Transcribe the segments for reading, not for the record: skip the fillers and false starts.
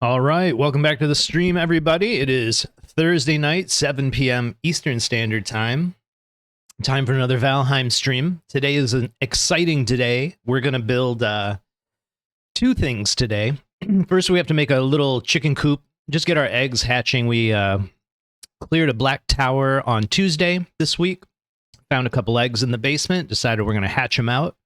All right, welcome back to the stream, everybody. It is Thursday night, 7 p.m. Eastern Standard Time. Time for another Valheim stream. Today is an exciting day. We're going to build two things today. First, we have to make a little chicken coop. Just get our eggs hatching. We cleared a black tower on Tuesday this week. Found a couple eggs in the basement. Decided we're going to hatch them out.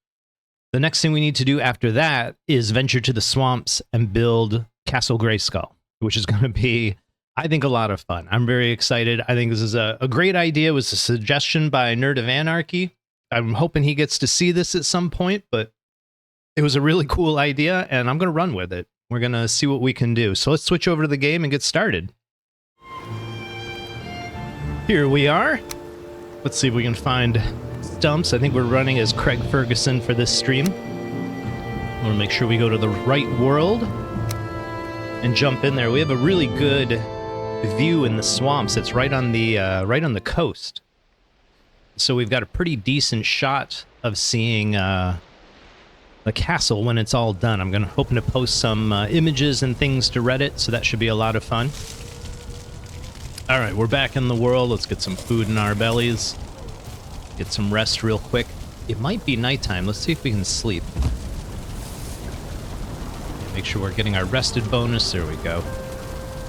The next thing we need to do after that is venture to the swamps and build Castle Grayskull, which is going to be, I think, a lot of fun. I'm very excited. I think this is a great idea. It was a suggestion by Nerd of Anarchy. I'm hoping he gets to see this at some point, but it was a really cool idea, and I'm going to run with it. We're going to see what we can do. So let's switch over to the game and get started. Here we are. Let's see if we can find Stumps. I think we're running as Craig Ferguson for this stream. I want to make sure we go to the right world and jump in there. We have a really good view in the swamps. It's right on the coast, so we've got a pretty decent shot of seeing the castle when it's all done. I'm hoping to post some images and things to Reddit, so that should be a lot of fun. All right, we're back in the world. Let's get some food in our bellies. Get some rest real quick. It might be nighttime. Let's see if we can sleep. Make sure we're getting our rested bonus. There we go.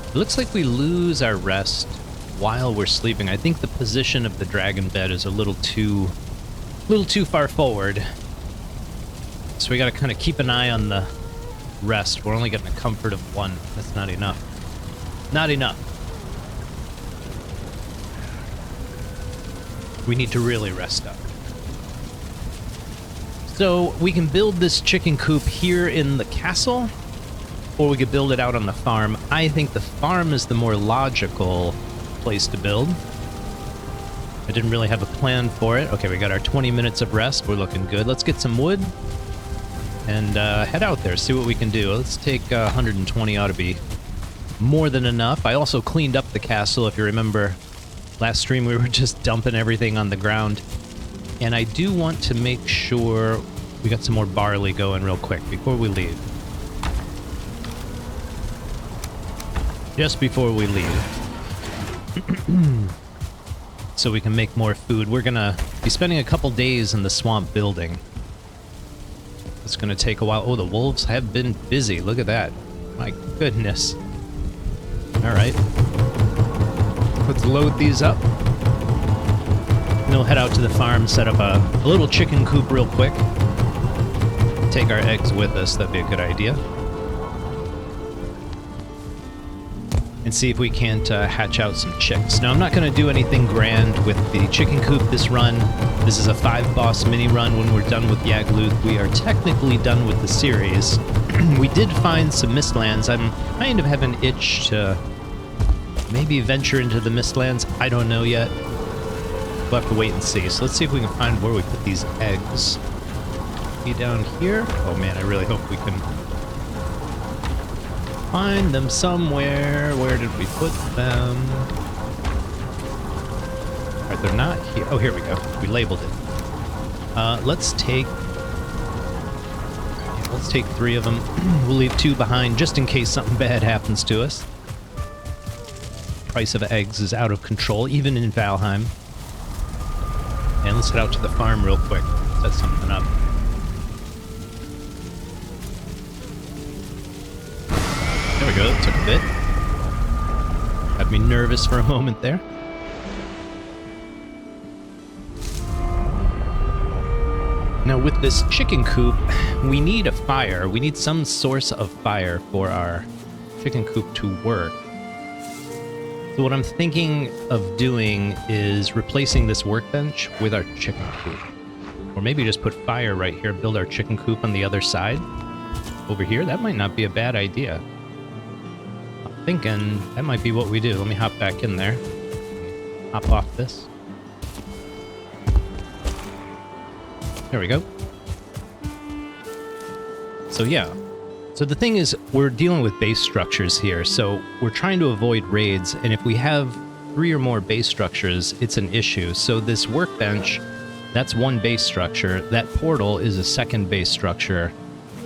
It looks like we lose our rest while we're sleeping. I think the position of the dragon bed is a little too far forward. So we got to kind of keep an eye on the rest. We're only getting a comfort of 1. That's not enough. Not enough. We need to really rest up. So we can build this chicken coop here in the castle, or we could build it out on the farm. I think the farm is the more logical place to build. I didn't really have a plan for it. Okay, we got our 20 minutes of rest. We're looking good. Let's get some wood and head out there, see what we can do. Let's take 120, ought to be more than enough. I also cleaned up the castle. If you remember, last stream we were just dumping everything on the ground. And I do want to make sure we got some more barley going real quick before we leave. Just before we leave. So we can make more food. We're gonna be spending a couple days in the swamp building. It's gonna take a while. Oh, the wolves have been busy. Look at that. My goodness. Alright. Let's load these up. And we'll head out to the farm, set up a little chicken coop real quick. Take our eggs with us, that'd be a good idea. And see if we can't hatch out some chicks. Now, I'm not going to do anything grand with the chicken coop this run. This is a 5-boss mini run. When we're done with Yagluth, we are technically done with the series. We did find some Mistlands. I'm kind of have an itch to maybe venture into the Mistlands. I don't know yet. We'll have to wait and see. So let's see if we can find where we put these eggs. Be down here? Oh man, I really hope we can find them somewhere. Where did we put them? Alright, they're not here. Oh, here we go. We labeled it. Let's take 3 of them. We'll leave 2 behind just in case something bad happens to us. Price of eggs is out of control, even in Valheim. And let's head out to the farm real quick. Set something up. There we go. That took a bit. Had me nervous for a moment there. Now with this chicken coop, we need a fire. We need some source of fire for our chicken coop to work. So what I'm thinking of doing is replacing this workbench with our chicken coop. Or maybe just put fire right here, build our chicken coop on the other side. Over here, that might not be a bad idea. I'm thinking that might be what we do. Let me hop back in there. Hop off this. There we go. So yeah. So the thing is, we're dealing with base structures here, so we're trying to avoid raids, and if we have 3 or more base structures, it's an issue. So this workbench, that's one base structure. That portal is a second base structure.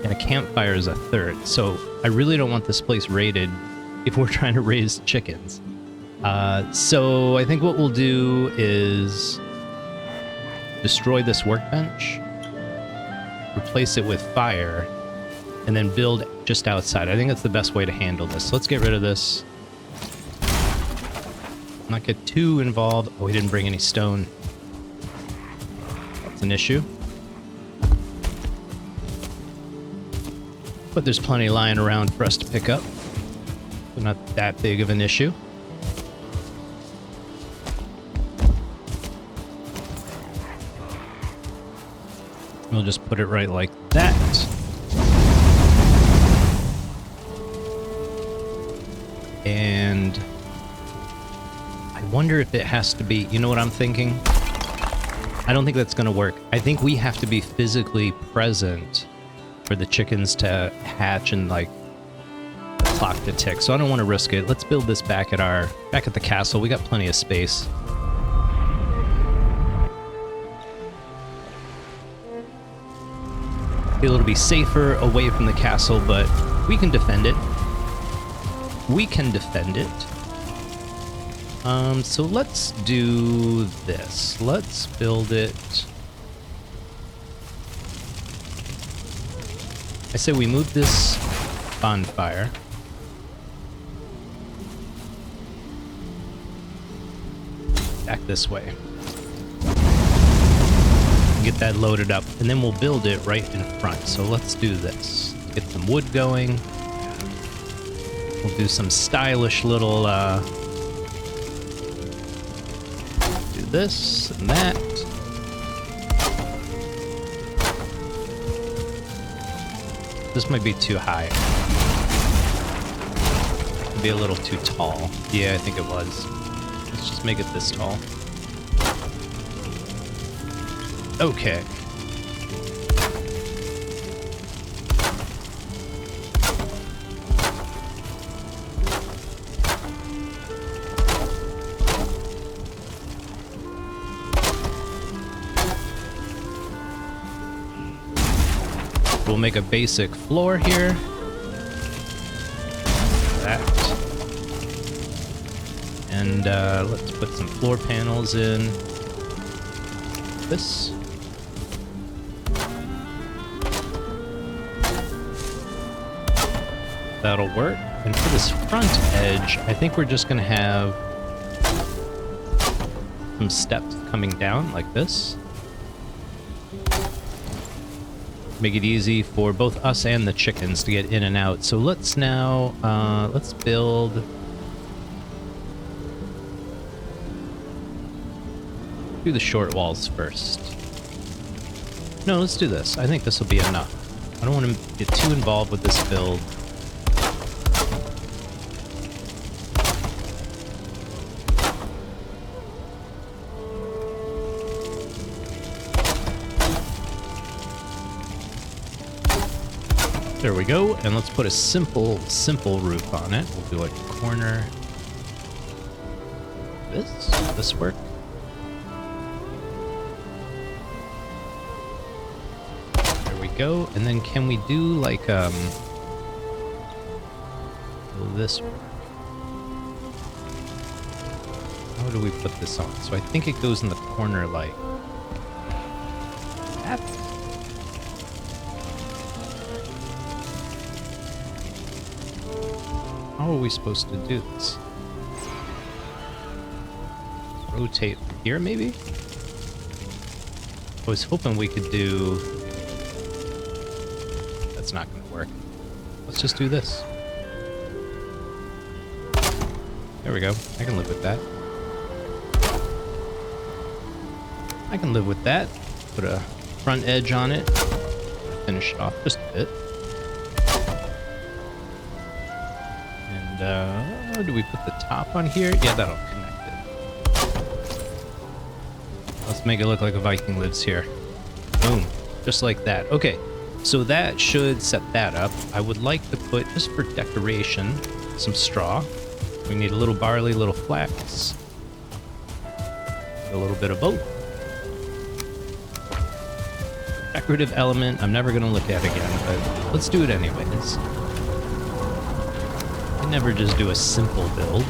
And a campfire is a third. So I really don't want this place raided if we're trying to raise chickens. So I think what we'll do is destroy this workbench, replace it with fire, and then build just outside. I think that's the best way to handle this. So let's get rid of this. Not get too involved. Oh, we didn't bring any stone. That's an issue. But there's plenty lying around for us to pick up. So not that big of an issue. We'll just put it right like that. And I wonder if it has to be, you know what I'm thinking? I don't think that's going to work. I think we have to be physically present for the chickens to hatch and like the clock to tick. So I don't want to risk it. Let's build this back at the castle. We got plenty of space. Feel it'll be safer away from the castle, but we can defend it. We can defend it. So let's do this. Let's build it. I say we move this bonfire. Back this way. Get that loaded up, and then we'll build it right in front. So let's do this. Get some wood going. We'll do some stylish little, do this and that. This might be too high. Be a little too tall. Yeah, I think it was. Let's just make it this tall. Okay. We'll make a basic floor here. That. And let's put some floor panels in. This. That'll work. And for this front edge, I think we're just going to have some steps coming down like this. Make it easy for both us and the chickens to get in and out. So let's now, let's build... do the short walls first. No, let's do this. I think this will be enough. I don't want to get too involved with this build. There we go, and let's put a simple roof on it. We'll do like a corner. This work? There we go, and then can we do like will this work? How do we put this on? So I think it goes in the corner like that. How are we supposed to do this? Rotate from here, maybe? I was hoping we could do... That's not going to work. Let's just do this. There we go. I can live with that. I can live with that. Put a front edge on it. Finish it off just a bit. Do we put the top on here? Yeah, that'll connect it. Let's make it look like a Viking lives here. Boom. Just like that. Okay, so that should set that up. I would like to put, just for decoration, some straw. We need a little barley, a little flax. A little bit of both. Check. decorative element I'm never going to look at again, but let's do it anyways. I never just do a simple build.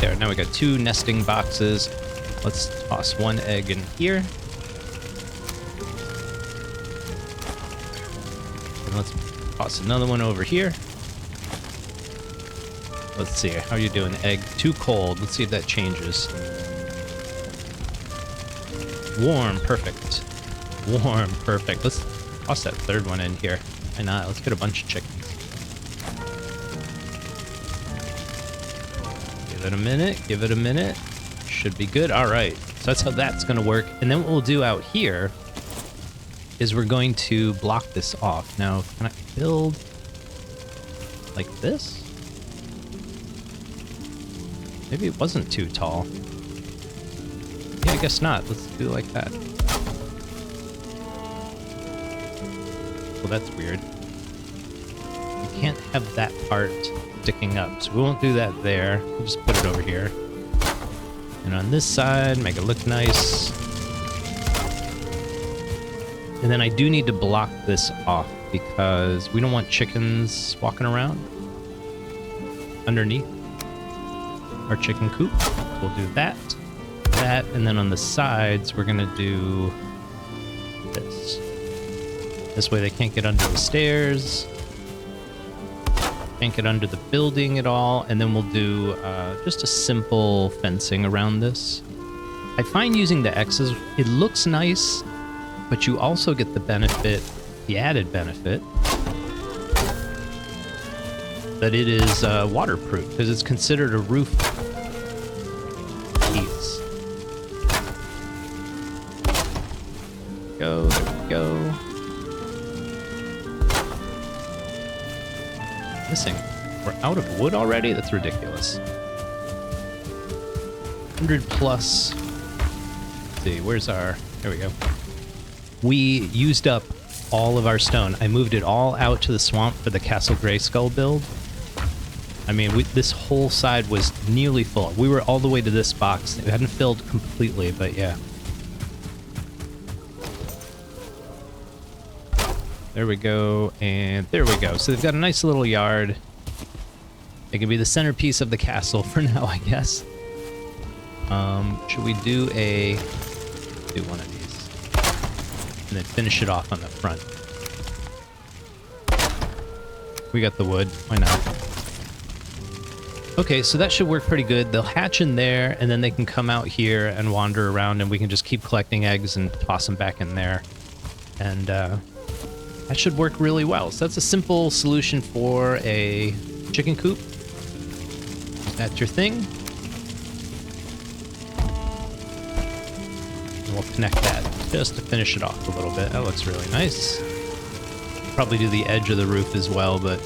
There, now we got 2 nesting boxes. Let's toss 1 egg in here. And let's toss another one over here. Let's see, how are you doing? Egg, too cold. Let's see if that changes. Warm, perfect. Warm, perfect. Let's toss that 3rd one in here. Why not? Let's get a bunch of chickens. Give it a minute, give it a minute. Should be good. All right, so that's how that's gonna work. And then what we'll do out here is we're going to block this off. Now, can I build like this? Maybe it wasn't too tall. Yeah, I guess not. Let's do it like that. Well, that's weird. You can't have that part sticking up, so we won't do that there. We'll just put it over here. And on this side, make it look nice. And then I do need to block this off because we don't want chickens walking around underneath our chicken coop. We'll do that, and then on the sides, we're gonna do this. This way they can't get under the stairs, can't get under the building at all, and then we'll do just a simple fencing around this. I find using the X's, it looks nice, but you also get the benefit, the added benefit, that it is waterproof, because it's considered a roof piece. There we go. Missing. We're out of wood already? That's ridiculous. 100 plus. Let's see, where's our... There we go. We used up all of our stone. I moved it all out to the swamp for the Castle Grayskull build. I mean, this whole side was nearly full. We were all the way to this box. It hadn't filled completely, but yeah. There we go, and there we go. So they've got a nice little yard. It can be the centerpiece of the castle for now, I guess. Should we do one of these? And then finish it off on the front. We got the wood, why not? Okay, so that should work pretty good. They'll hatch in there, and then they can come out here and wander around, and we can just keep collecting eggs and toss them back in there. And that should work really well. So that's a simple solution for a chicken coop. That's your thing. And we'll connect that just to finish it off a little bit. That looks really nice. Probably do the edge of the roof as well, but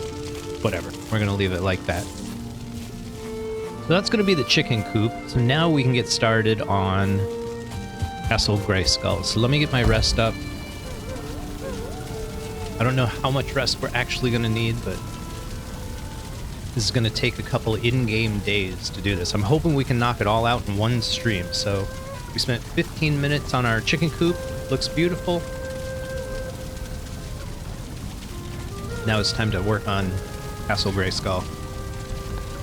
whatever. We're gonna leave it like that. So that's gonna be the chicken coop. So now we can get started on Castle Grayskull. So let me get my rest up. I don't know how much rest we're actually going to need, but this is going to take a couple in-game days to do this. I'm hoping we can knock it all out in one stream. So we spent 15 minutes on our chicken coop. Looks beautiful. Now it's time to work on Castle Grayskull,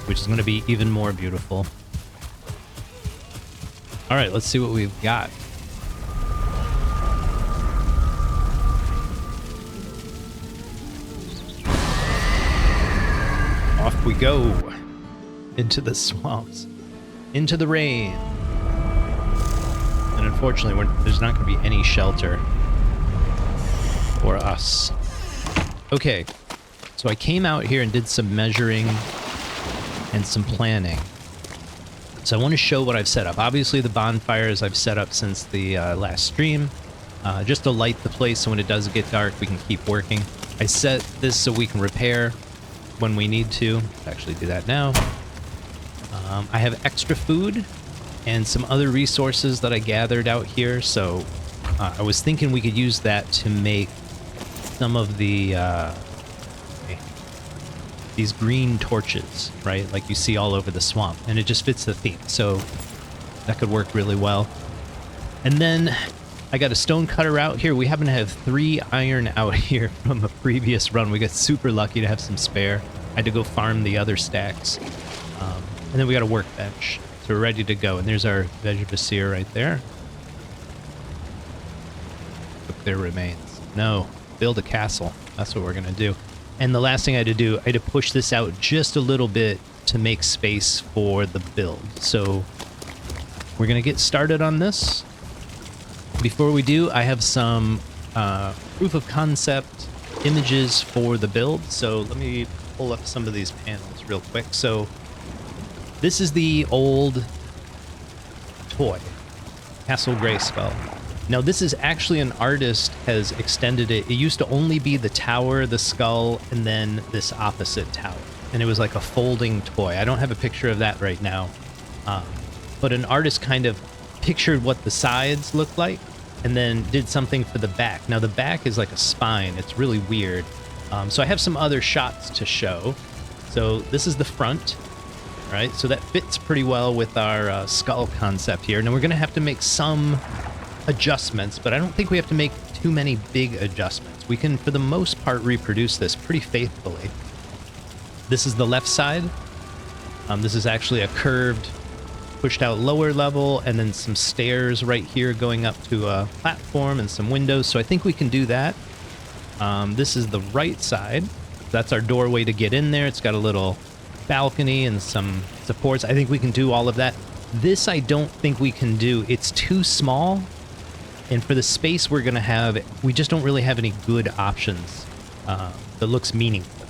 which is going to be even more beautiful. All right, let's see what we've got. Off we go into the swamps, into the rain. And unfortunately, there's not going to be any shelter for us. Okay, so I came out here and did some measuring and some planning. So I want to show what I've set up. Obviously, the bonfires I've set up since the last stream, just to light the place so when it does get dark, we can keep working. I set this so we can repair when we need to. Let's actually do that now. I have extra food and some other resources that I gathered out here, so I was thinking we could use that to make some of the these green torches, right? Like you see all over the swamp, and it just fits the theme. So that could work really well. And then I got a stone cutter out here. We happen to have 3 iron out here from a previous run. We got super lucky to have some spare. I had to go farm the other stacks. And then we got a workbench. So we're ready to go. And there's our Vegetaseer right there. Look, there remains. No, build a castle. That's what we're going to do. And the last thing I had to do, I had to push this out just a little bit to make space for the build. So we're going to get started on this. Before we do, I have some proof of concept images for the build. So let me pull up some of these panels real quick. So this is the old toy, Castle Grayskull. Now this is actually an artist has extended it. It used to only be the tower, the skull, and then this opposite tower. And it was like a folding toy. I don't have a picture of that right now. But an artist kind of pictured what the sides looked like and then did something for the back. Now the back is like a spine. It's really weird. So I have some other shots to show. So this is the front, right? So that fits pretty well with our skull concept here. Now we're going to have to make some adjustments, but I don't think we have to make too many big adjustments. We can, for the most part, reproduce this pretty faithfully. This is the left side. This is actually a curved, pushed out lower level, and then some stairs right here going up to a platform and some windows. So I think we can do that. This is the right side. That's our doorway to get in there. It's got a little balcony and some supports. I think we can do all of that. This I don't think we can do. It's too small. And for the space we're going to have, we just don't really have any good options that looks meaningful.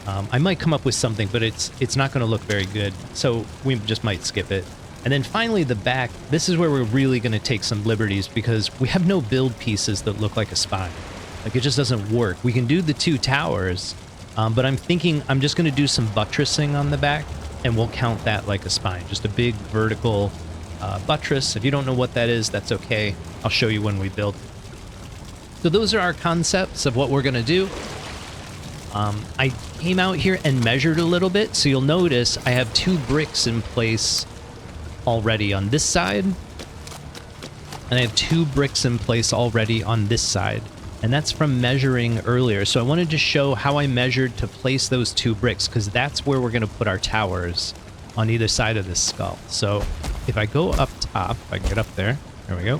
I might come up with something, but it's not going to look very good. So we just might skip it. And then finally the back, this is where we're really going to take some liberties because we have no build pieces that look like a spine. Like it just doesn't work. We can do the 2 towers, but I'm thinking I'm just going to do some buttressing on the back and we'll count that like a spine. Just a big vertical buttress. If you don't know what that is, that's okay. I'll show you when we build. So those are our concepts of what we're going to do. I came out here and measured a little bit, so you'll notice I have 2 bricks in place already on this side, and I have 2 bricks in place already on this side, and that's from measuring earlier. So I wanted to show how I measured to place those 2 bricks, because that's where we're going to put our towers on either side of this skull. So if I go up top, if I can get up there, there we go.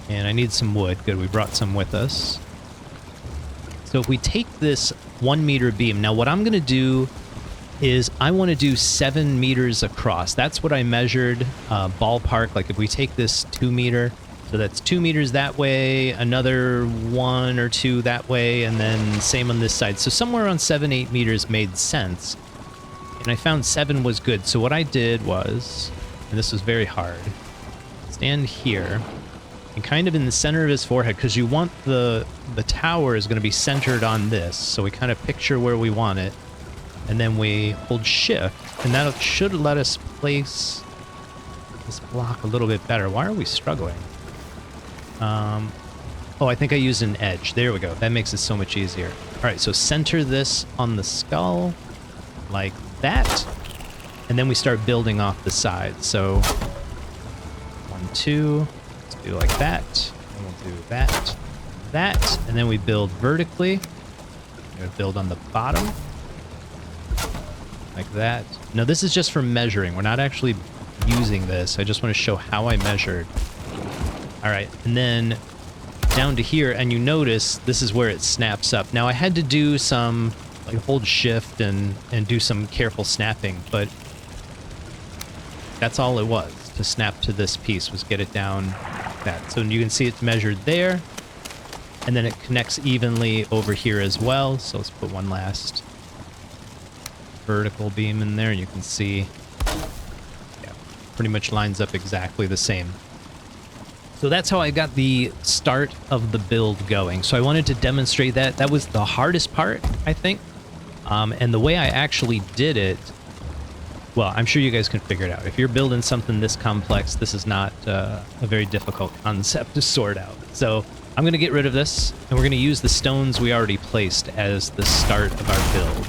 And I need some wood. Good, we brought some with us. So if we take this 1 meter beam, now what I'm going to do is I want to do 7 meters across. That's what I measured, ballpark. Like if we take this 2 meter, so that's 2 meters that way, another 1 or 2 that way, and then same on this side. So somewhere around 7-8 meters made sense. And I found 7 was good. So what I did was, and this was very hard, stand here and kind of in the center of his forehead, because you want the tower is going to be centered on this. So we kind of picture where we want it. And then we hold shift, and that should let us place this block a little bit better. Why are we struggling? Oh, I think I used an edge. There we go. That makes it so much easier. All right, so center this on the skull like that. And then we start building off the side. So 1, 2, let's do like that. And we'll do that, that, and then we build vertically. We're gonna build on the bottom. Like that. No, this is just for measuring. We're not actually using this. I just want to show how I measured. All right, and then down to here, and you notice this is where it snaps up. Now I had to do some, like hold shift and do some careful snapping, but that's all it was to snap to this piece, was get it down like that. So you can see it's measured there, and then it connects evenly over here as well. So let's put one last vertical beam in there, and you can see, yeah, pretty much lines up exactly the same. So that's how I got the start of the build going. So I wanted to demonstrate that. That was the hardest part, I think. And the way I actually did it, well, I'm sure you guys can figure it out. If you're building something this complex, this is not a very difficult concept to sort out. So I'm going to get rid of this, and we're going to use the stones we already placed as the start of our build.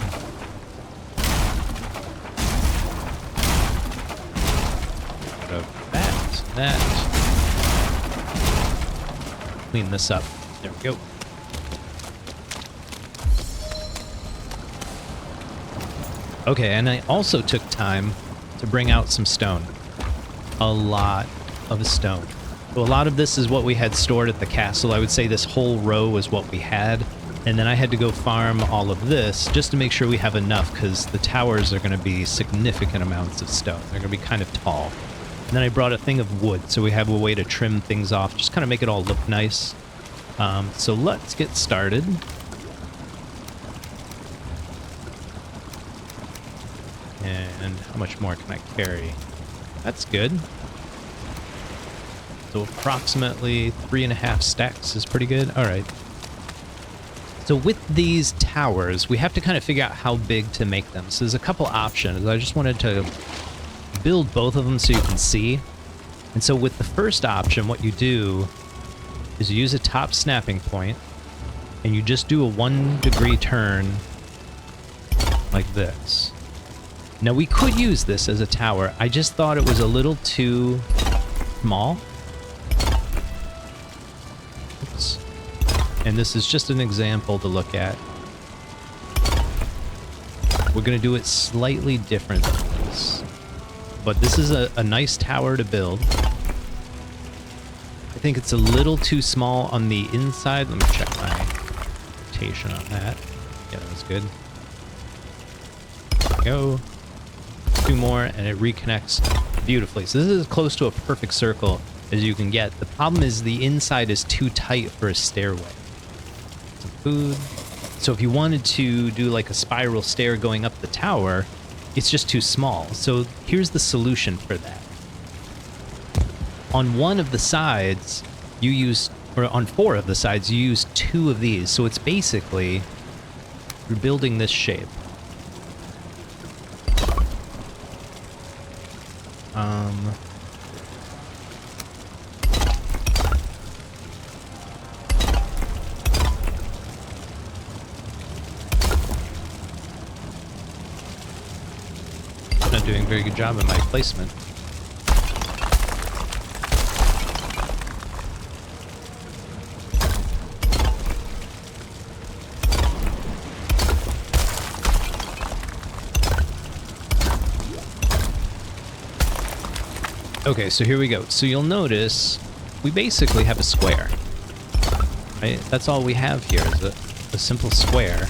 that. Clean this up. There we go. Okay, and I also took time to bring out some stone. A lot of stone. So a lot of this is what we had stored at the castle. I would say this whole row was what we had. And then I had to go farm all of this just to make sure we have enough, because the towers are going to be significant amounts of stone. They're going to be kind of tall. And then I brought a thing of wood, so we have a way to trim things off, just kind of make it all look nice. So let's get started. And how much more can I carry? That's good. So approximately 3.5 stacks is pretty good. All right. So with these towers, we have to kind of figure out how big to make them. So there's a couple options. I just wanted to build both of them so you can see. And so with the first option, what you do is you use a top snapping point, and you just do a 1 degree turn like this. Now we could use this as a tower. I just thought it was a little too small. Oops. And this is just an example to look at. We're going to do it slightly different than this. But this is a nice tower to build. I think it's a little too small on the inside. Let me check my rotation on that. Yeah, that was good. There we go. 2 more, and it reconnects beautifully. So this is as close to a perfect circle as you can get. The problem is the inside is too tight for a stairway. Some food. So if you wanted to do like a spiral stair going up the tower, it's just too small. So here's the solution for that. On one of the sides, you use, or on 4 of the sides, you use 2 of these. So it's basically, you're building this shape. Not doing a very good job in my placement. Okay, so here we go. So you'll notice we basically have a square, right? That's all we have here is a simple square.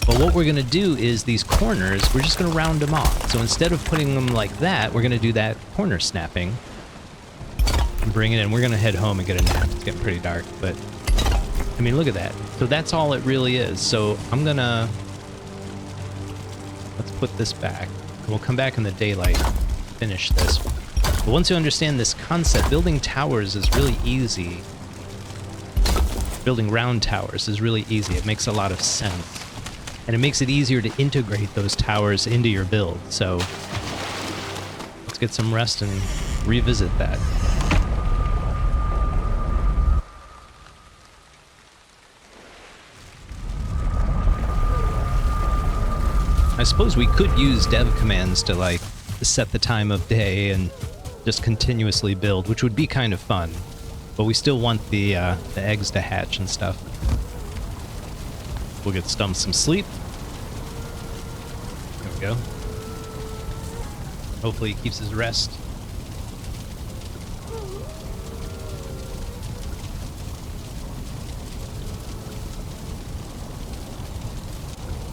But what we're going to do is these corners, we're just going to round them off. So instead of putting them like that, we're going to do that corner snapping and bring it in. We're going to head home and get a nap. It's getting pretty dark, but I mean, look at that. So that's all it really is. So I'm going to, let's put this back. We'll come back in the daylight, finish this. But once you understand this concept, building towers is really easy. Building round towers is really easy. It makes a lot of sense. And it makes it easier to integrate those towers into your build. So let's get some rest and revisit that. I suppose we could use dev commands to like set the time of day and just continuously build, which would be kind of fun. But we still want the eggs to hatch and stuff. We'll get Stumps some sleep. There we go. Hopefully he keeps his rest.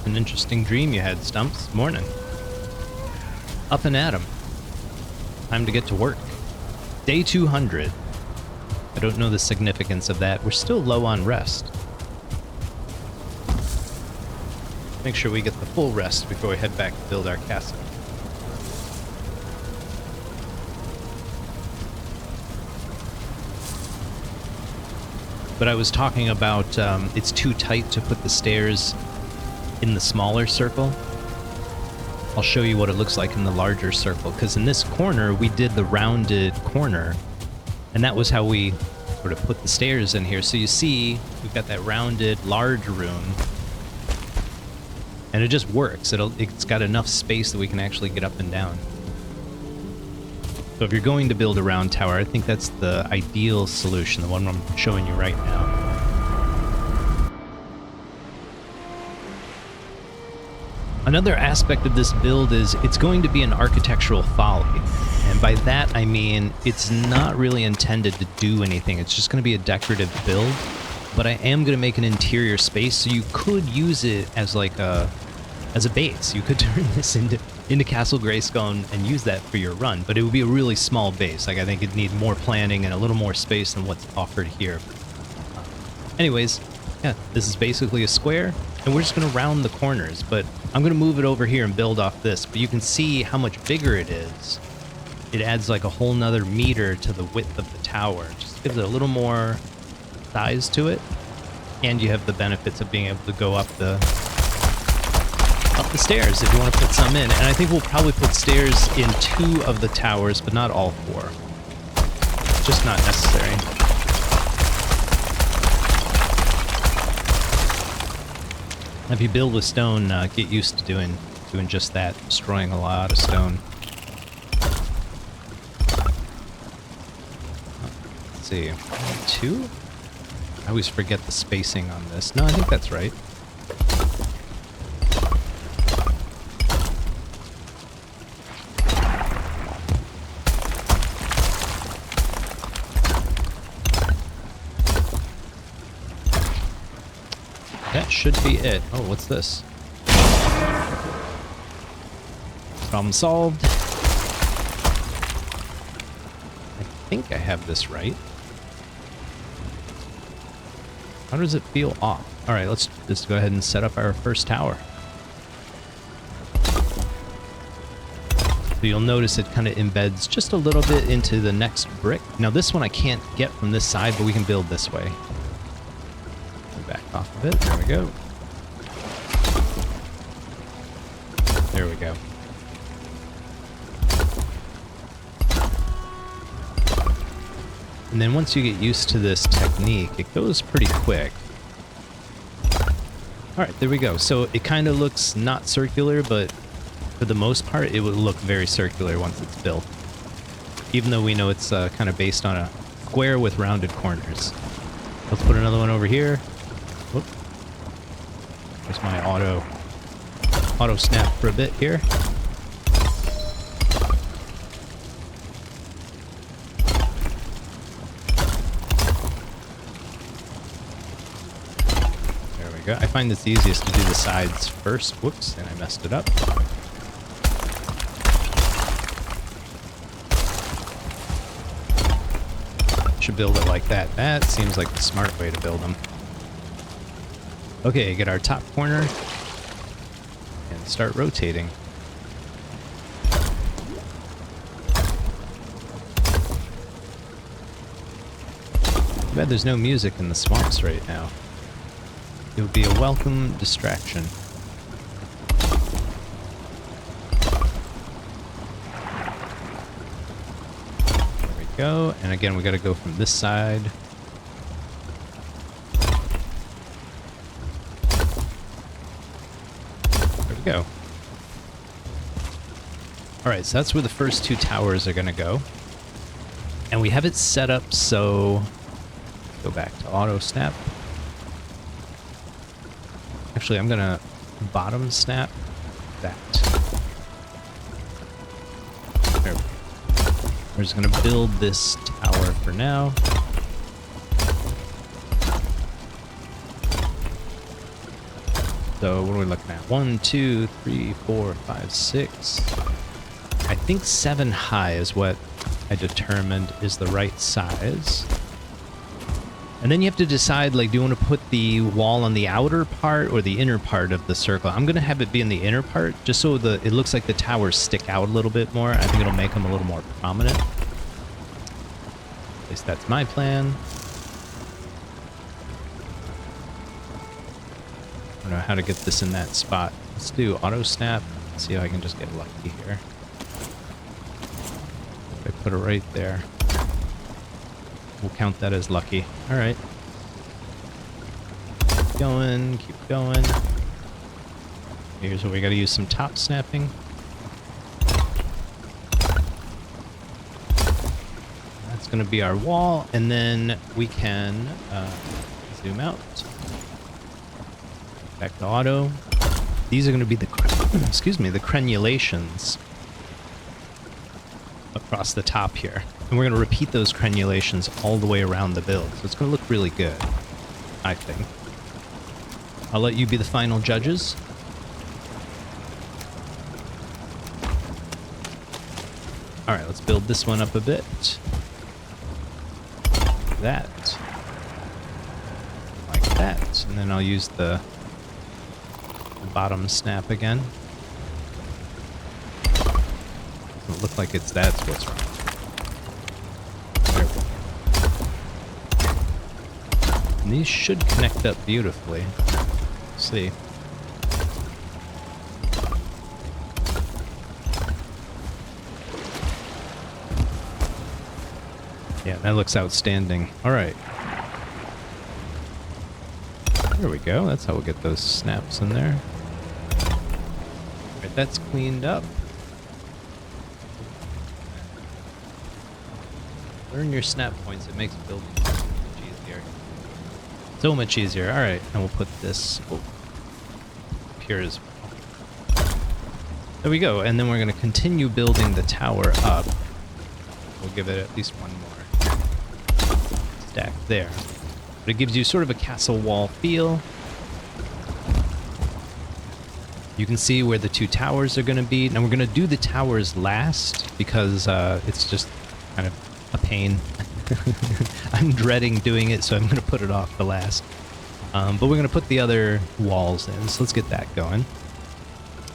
An interesting dream you had, Stumps. Morning. Up and at 'em. Time to get to work. Day 200. I don't know the significance of that. We're still low on rest. Make sure we get the full rest before we head back to build our castle. But I was talking about it's too tight to put the stairs in the smaller circle. I'll show you what it looks like in the larger circle, because in this corner we did the rounded corner, and that was how we sort of put the stairs in here. So you see we've got that rounded large room, and it just works. It's got enough space that we can actually get up and down. So if you're going to build a round tower, I think that's the ideal solution, the one I'm showing you right now. Another aspect of this build is it's going to be an architectural folly. And by that, I mean it's not really intended to do anything. It's just going to be a decorative build. But I am going to make an interior space, so you could use it as like a base. You could turn this into Castle Grayskull and use that for your run. But it would be a really small base. Like I think it'd need more planning and a little more space than what's offered here. Anyways, yeah, this is basically a square. And we're just going to round the corners, but I'm going to move it over here and build off this. But you can see how much bigger it is. It adds like a whole nother meter to the width of the tower. Just gives it a little more size to it. And you have the benefits of being able to go up the stairs if you want to put some in. And I think we'll probably put stairs in 2 of the towers, but not all 4. Just not necessary. If you build with stone, get used to doing just that, destroying a lot of stone. Let's see, 2? I always forget the spacing on this. No, I think that's right. That should be it. Oh, what's this? Problem solved. I think I have this right. How does it feel off? All right, let's just go ahead and set up our first tower. So you'll notice it kind of embeds just a little bit into the next brick. Now this one I can't get from this side, but we can build this way. Back off of it. There we go. There we go. And then once you get used to this technique, it goes pretty quick. Alright, there we go. So it kind of looks not circular, but for the most part, it would look very circular once it's built. Even though we know it's kind of based on a square with rounded corners. Let's put another one over here. Whoop. There's my auto snap for a bit here. There we go. I find it's easiest to do the sides first. Whoops, and I messed it up. Should build it like that. That seems like the smart way to build them. Okay, get our top corner and start rotating. Too bad there's no music in the swamps right now. It would be a welcome distraction. There we go. And again, we got to go from this side. Go. All right, so that's where the first 2 towers are going to go. And we have it set up so... Go back to auto snap. Actually, I'm going to bottom snap that. There we go. We're just going to build this tower for now. So what are we looking at? 1, 2, 3, 4, 5, 6. I think 7 high is what I determined is the right size. And then you have to decide, like, do you want to put the wall on the outer part or the inner part of the circle? I'm going to have it be in the inner part, just so it looks like the towers stick out a little bit more. I think it'll make them a little more prominent. At least that's my plan. I don't know how to get this in that spot. Let's do auto snap. See if I can just get lucky here. If I put it right there, we'll count that as lucky. All right. Keep going, keep going. Here's where we got to use some top snapping. It's going to be our wall, and then we can zoom out. Back to auto. These are going to be the, excuse me, the crenulations across the top here. And we're going to repeat those crenulations all the way around the build. So it's going to look really good, I think. I'll let you be the final judges. All right, let's build this one up a bit. Like that. Like that. And then I'll use the bottom snap again. Doesn't look like that's what's wrong. There we go. And these should connect up beautifully. Let's see. Yeah, that looks outstanding. All right. There we go. That's how we'll get those snaps in there. All right, that's cleaned up. Learn your snap points. It makes building so much easier. So much easier. All right, and we'll put this up here as well. There we go. And then we're going to continue building the tower up. We'll give it at least one more stack there. But it gives you sort of a castle wall feel. You can see where the two towers are going to be. Now we're going to do the towers last because it's just kind of a pain. I'm dreading doing it, so I'm going to put it off for last. But we're going to put the other walls in, so let's get that going.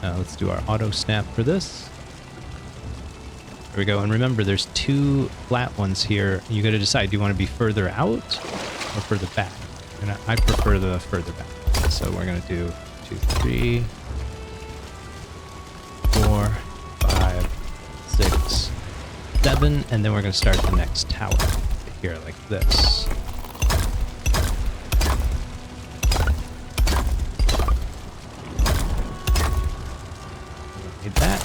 Let's do our auto snap for this. There we go, and remember there's two flat ones here. You got to decide, do you want to be further out or further back? And I prefer the further back. So we're going to do 2, 3, 4, 5, 6, 7, and then we're going to start the next tower here like this. Need that.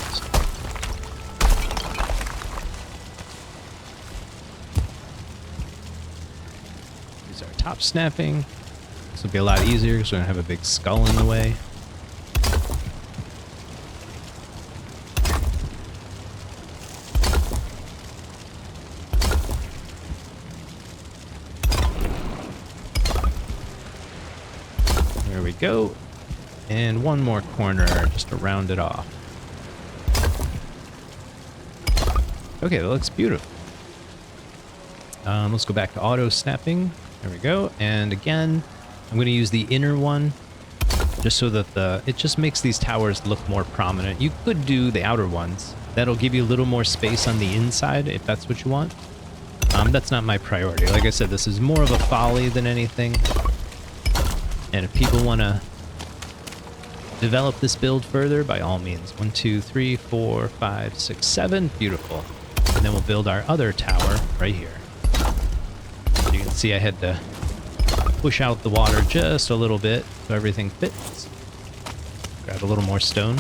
Use our top snapping. This will be a lot easier because we're going to have a big skull in the way. There we go. And one more corner just to round it off. Okay, that looks beautiful. Let's go back to auto snapping. There we go. And again, I'm going to use the inner one just so that it just makes these towers look more prominent. You could do the outer ones. That'll give you a little more space on the inside if that's what you want. That's not my priority. Like I said, this is more of a folly than anything. And if people want to develop this build further, by all means. 1, 2, 3, 4, 5, 6, 7. Beautiful. And then we'll build our other tower right here. So you can see I had to push out the water just a little bit so everything fits. Grab a little more stone.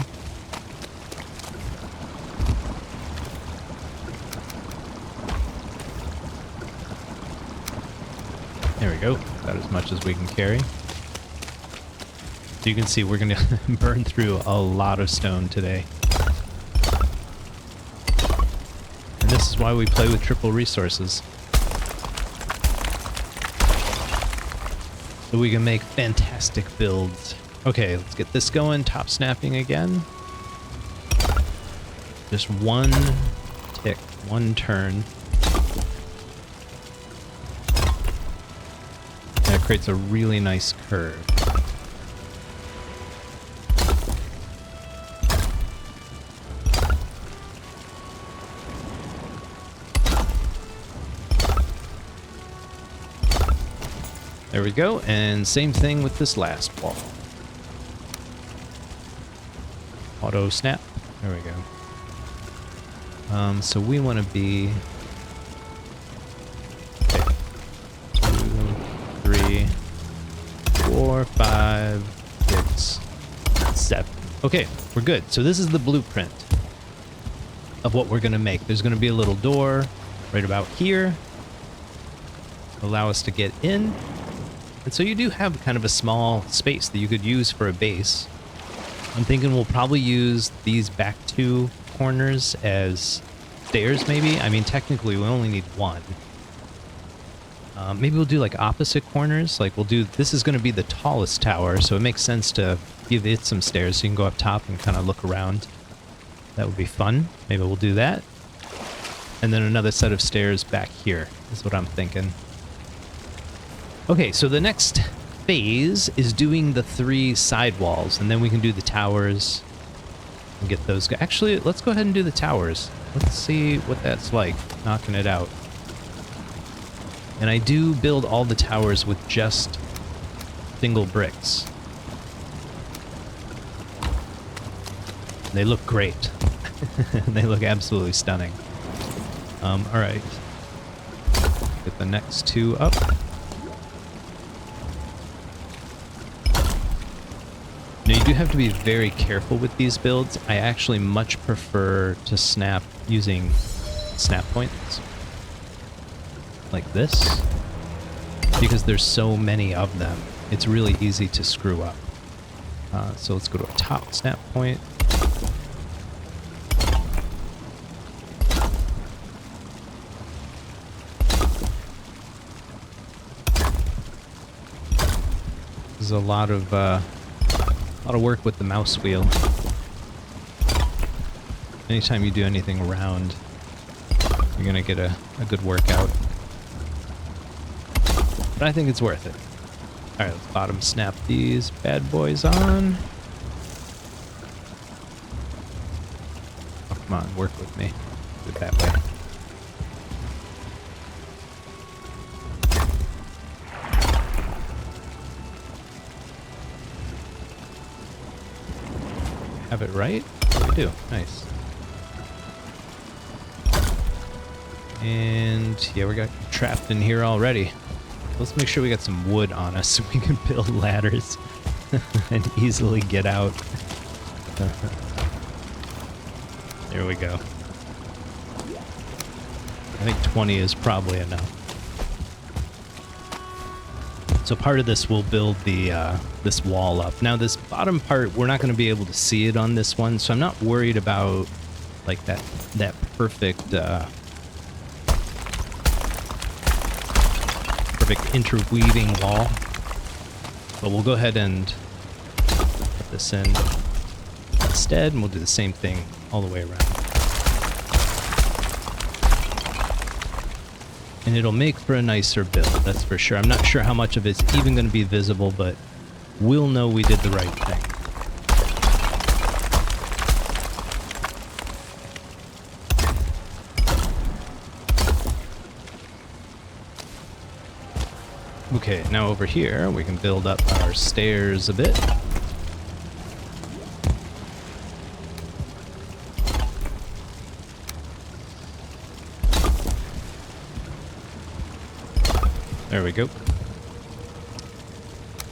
There we go. About as much as we can carry. So you can see we're going to burn through a lot of stone today. And this is why we play with triple resources. So we can make fantastic builds. Okay, let's get this going. Top snapping again. Just one tick, one turn. That creates a really nice curve. There we go, and same thing with this last wall. Auto snap. There we go. So we want to be 2, 3, 4, 5, 6, 7. Okay, we're good. So this is the blueprint of what we're going to make. There's going to be a little door right about here. allow us to get in. And so you do have kind of a small space that you could use for a base. I'm thinking we'll probably use these back two corners as stairs, maybe. I mean, technically we only need one. Maybe we'll do like opposite corners. Like we'll do, this is going to be the tallest tower, so it makes sense to give it some stairs so you can go up top and kind of look around. That would be fun. Maybe we'll do that. And then another set of stairs back here is what I'm thinking. Okay, so the next phase is doing the 3 side walls, and then we can do the towers and get those. Actually, let's go ahead and do the towers. Let's see what that's like, knocking it out. And I do build all the towers with just single bricks. They look great. They look absolutely stunning. All right. Get the next 2 up. Now you do have to be very careful with these builds. I actually much prefer to snap using snap points. Like this. Because there's so many of them. It's really easy to screw up. So let's go to a top snap point. There's a lot of work with the mouse wheel. Anytime you do anything around, you're gonna get a good workout. But I think it's worth it. Alright, let's bottom snap these bad boys on. Oh, come on, work with me. Do it that way. Have it right? We do. Nice. And yeah, we got trapped in here already. Let's make sure we got some wood on us so we can build ladders and easily get out. There we go. I think 20 is probably enough. So part of this will build the this wall up. Now this bottom part, we're not going to be able to see it on this one, so I'm not worried about like that perfect interweaving wall. But we'll go ahead and put this in instead, and we'll do the same thing all the way around. And it'll make for a nicer build, that's for sure. I'm not sure how much of it's even going to be visible, but we'll know we did the right thing. Okay, now over here we can build up our stairs a bit. There we go.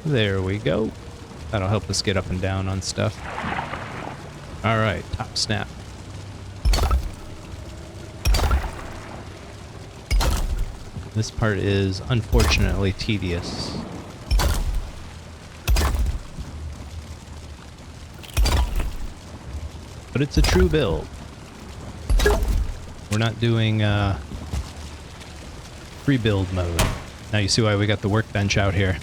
There we go. That'll help us get up and down on stuff. Alright, top snap. This part is unfortunately tedious. But it's a true build. We're not doing free build mode. Now you see why we got the workbench out here.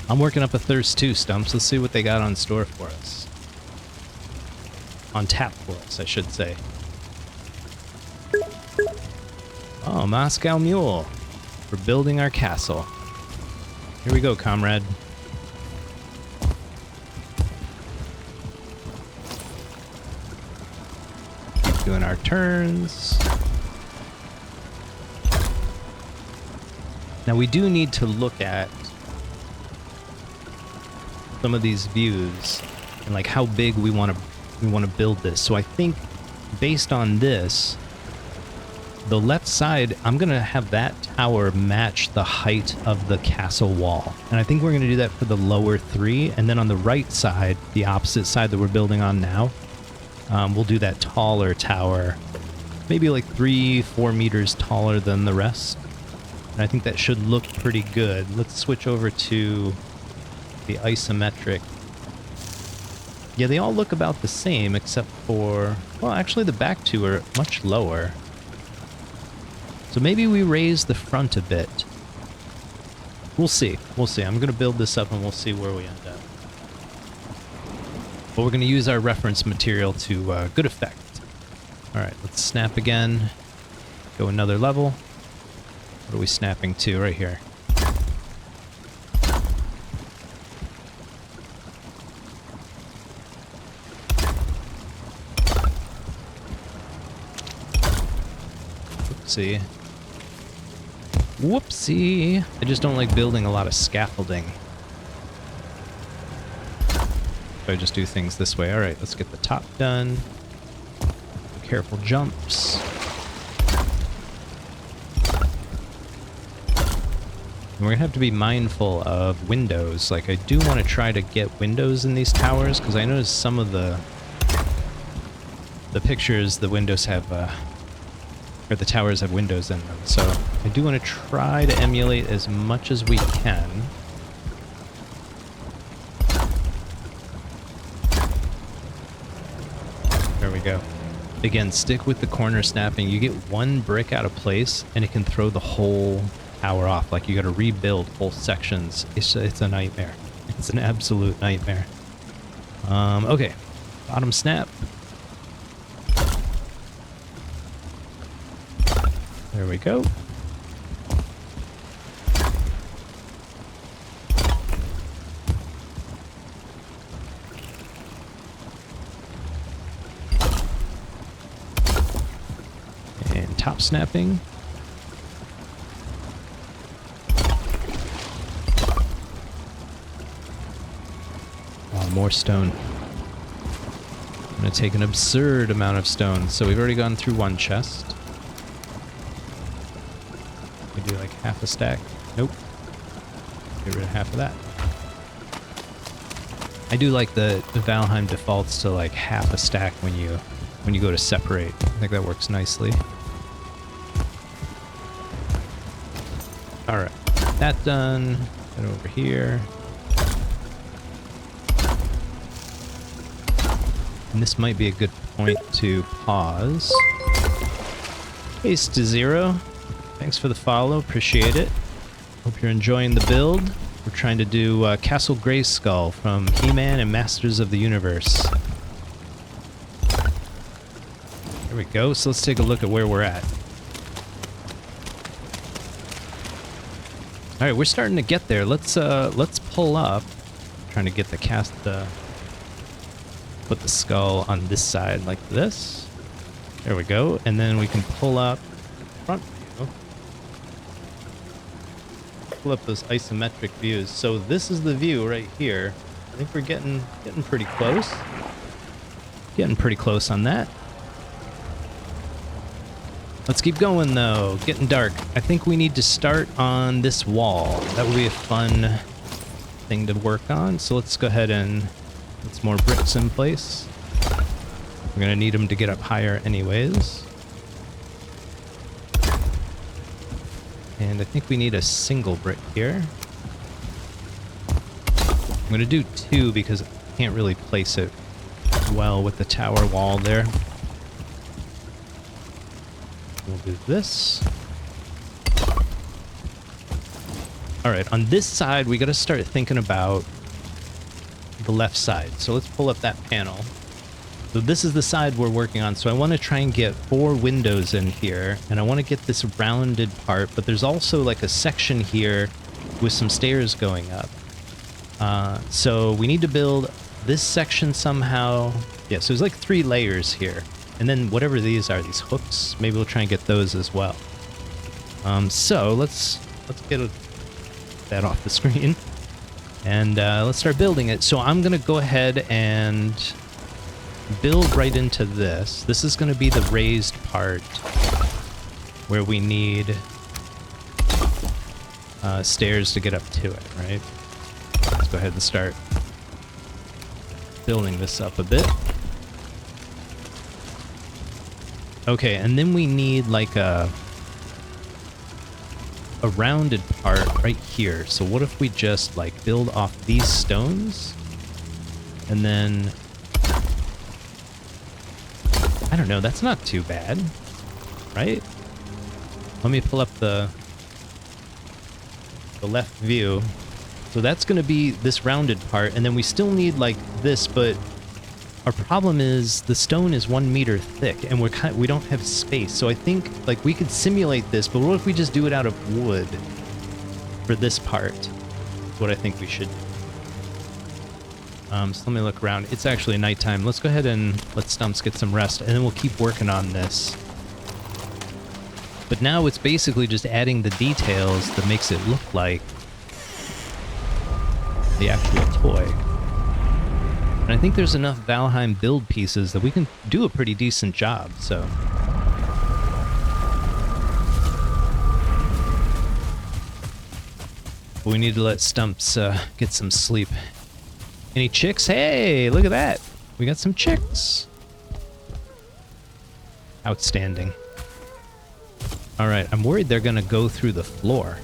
I'm working up a thirst too, Stumps. Let's see what they got on store for us. On tap for us, I should say. Oh, Moscow Mule. We're building our castle. Here we go, comrade. Keep doing our turns. Now we do need to look at some of these views and like how big we want to build this. So I think based on this, the left side, I'm going to have that tower match the height of the castle wall. And I think we're going to do that for the lower 3. And then on the right side, the opposite side that we're building on now, we'll do that taller tower, maybe like 3-4 meters taller than the rest. And I think that should look pretty good. Let's switch over to the isometric. Yeah, they all look about the same except for... Well, actually the back two are much lower. So maybe we raise the front a bit. We'll see. We'll see. I'm going to build this up and we'll see where we end up. But we're going to use our reference material to good effect. Alright, let's snap again. Go another level. What are we snapping to right here? Whoopsie. Whoopsie! I just don't like building a lot of scaffolding. So I just do things this way. Alright, let's get the top done. Careful jumps. And we're gonna have to be mindful of windows. Like, I do want to try to get windows in these towers, because I noticed some of the pictures, the windows have, or the towers have windows in them. So I do want to try to emulate as much as we can. There we go. Again, stick with the corner snapping. You get one brick out of place, and it can throw the whole tower off. Like, you got to rebuild whole sections. It's a nightmare. It's an absolute nightmare. Okay. Bottom snap. There we go. And top snapping. Oh, more stone. I'm gonna take an absurd amount of stone. So we've already gone through one chest. We do like half a stack. Nope. Get rid of half of that. I do like the Valheim defaults to like half a stack when you go to separate. I think that works nicely. Alright. That done. Head over here. And this might be a good point to pause. Pace to 0. Thanks for the follow, appreciate it. Hope you're enjoying the build. We're trying to do Castle Grayskull from He-Man and Masters of the Universe. There we go, so let's take a look at where we're at. Alright, we're starting to get there. Let's pull up. Trying to get the put the skull on this side like this. There we go, and then we can pull up front view. Pull up those isometric views. So this is the view right here. I think we're getting pretty close. Getting pretty close on that. Let's keep going though. Getting dark. I think we need to start on this wall. That would be a fun thing to work on. So let's go ahead and put some more bricks in place. We're gonna need them to get up higher anyways. And I think we need a single brick here. I'm gonna do 2 because I can't really place it well with the tower wall there. We'll do this. Alright, on this side we gotta start thinking about the left side. So let's pull up that panel. So this is the side we're working on. So I want to try and get 4 windows in here, and I want to get this rounded part, but there's also like a section here with some stairs going up. So we need to build this section somehow. Yeah, so there's like 3 layers here. And then whatever these are, these hooks, maybe we'll try and get those as well. So let's get that off the screen. And let's start building it. So I'm going to go ahead and build right into this. This is going to be the raised part where we need stairs to get up to it, right? Let's go ahead and start building this up a bit. Okay, and then we need like a a rounded part right here. So what if we just like build off these stones and then, I don't know, that's not too bad, right? Let me pull up the left view. So that's going to be this rounded part, and then we still need like this, but our problem is the stone is 1 meter thick, and we don't have space. So I think like we could simulate this, but what if we just do it out of wood for this part? That's what I think we should do. So let me look around. It's actually nighttime. Let's go ahead and let Stumps get some rest, and then we'll keep working on this. But now it's basically just adding the details that makes it look like the actual toy. And I think there's enough Valheim build pieces that we can do a pretty decent job, so. But we need to let Stumps get some sleep. Any chicks? Hey, look at that. We got some chicks. Outstanding. All right, I'm worried they're gonna go through the floor.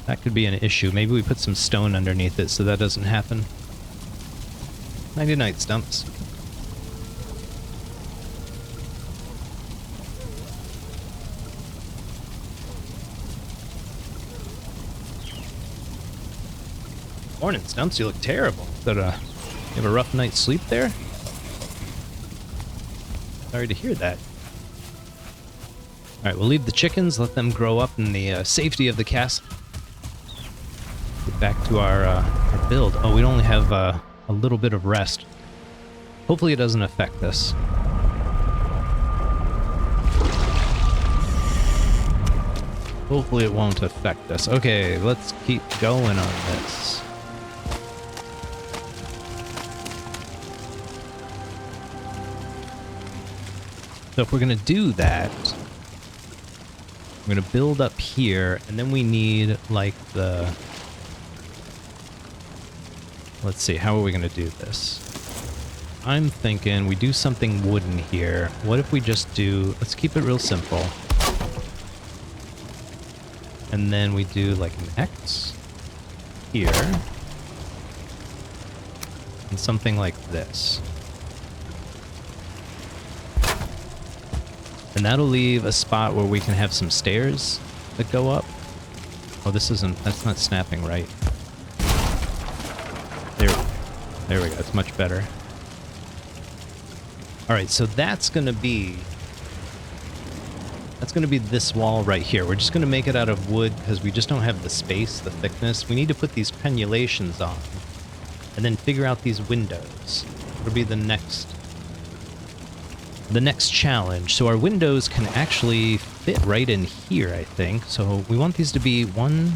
That could be an issue. Maybe we put some stone underneath it so that doesn't happen. Nighty night, Stumps. Morning, Stumps. You look terrible. You have a rough night's sleep there? Sorry to hear that. Alright, we'll leave the chickens, let them grow up in the safety of the castle. Get back to our build. Oh, we only have a little bit of rest. Hopefully it doesn't affect us. Hopefully it won't affect us. Okay, let's keep going on this. So if we're going to do that, we're going to build up here, and then we need, like, the... Let's see, how are we going to do this? I'm thinking we do something wooden here. What if we just do... Let's keep it real simple. And then we do, like, an X here. And something like this. And that'll leave a spot where we can have some stairs that go up. Oh, that's not snapping right. There we go, it's much better. All right, so that's gonna be this wall right here. We're just gonna make it out of wood because we just don't have the space, the thickness. We need to put these crenulations on and then figure out these windows. It'll be the next challenge. So our windows can actually fit right in here, I think. So we want these to be 1,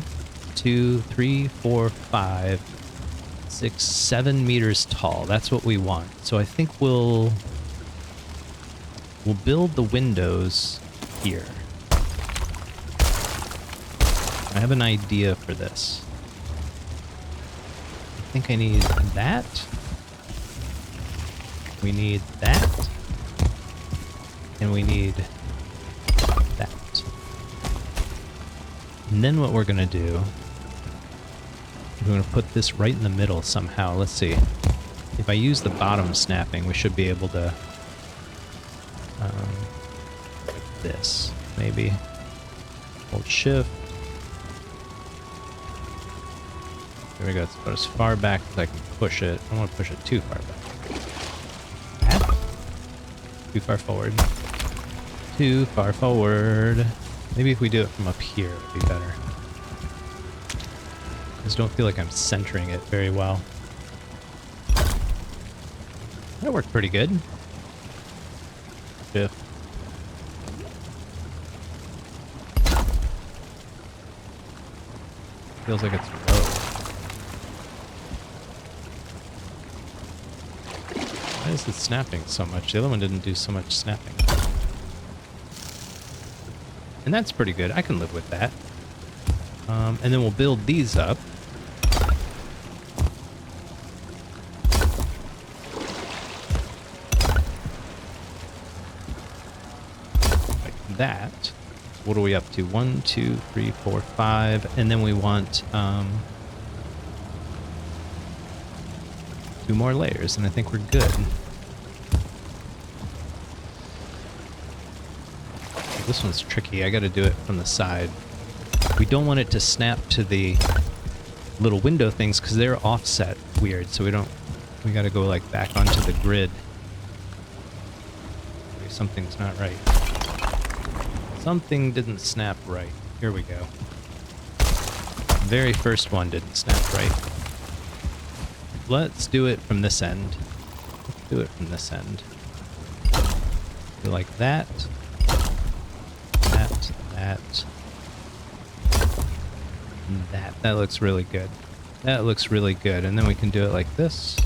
2, 3, 4, 5, 6, 7 meters tall. That's what we want. So I think we'll build the windows here. I have an idea for this. I think I need that. We need that. And we need that. And then what we're going to do, we're going to put this right in the middle somehow. Let's see. If I use the bottom snapping, we should be able to... this, maybe. Hold shift. There we go. It's about as far back as I can push it. I don't want to push it too far back. That? Too far forward. Too far forward. Maybe if we do it from up here, it would be better. I just don't feel like I'm centering it very well. That worked pretty good. Shift. Feels like it's low. Why is it snapping so much? The other one didn't do so much snapping. And that's pretty good. I can live with that. And then we'll build these up. Like that. what are we up to? 1, 2, 3, 4, 5, and then we want 2 more layers, and I think we're good. This one's tricky. I gotta do it from the side. We don't want it to snap to the little window things because they're offset weird, so we gotta go like back onto the grid. Okay, something's not right. Something didn't snap right. Here we go. Very first one didn't snap right. Let's do it from this end. Let's do it from this end. Do like that. That. That looks really good. That looks really good. And then we can do it like this.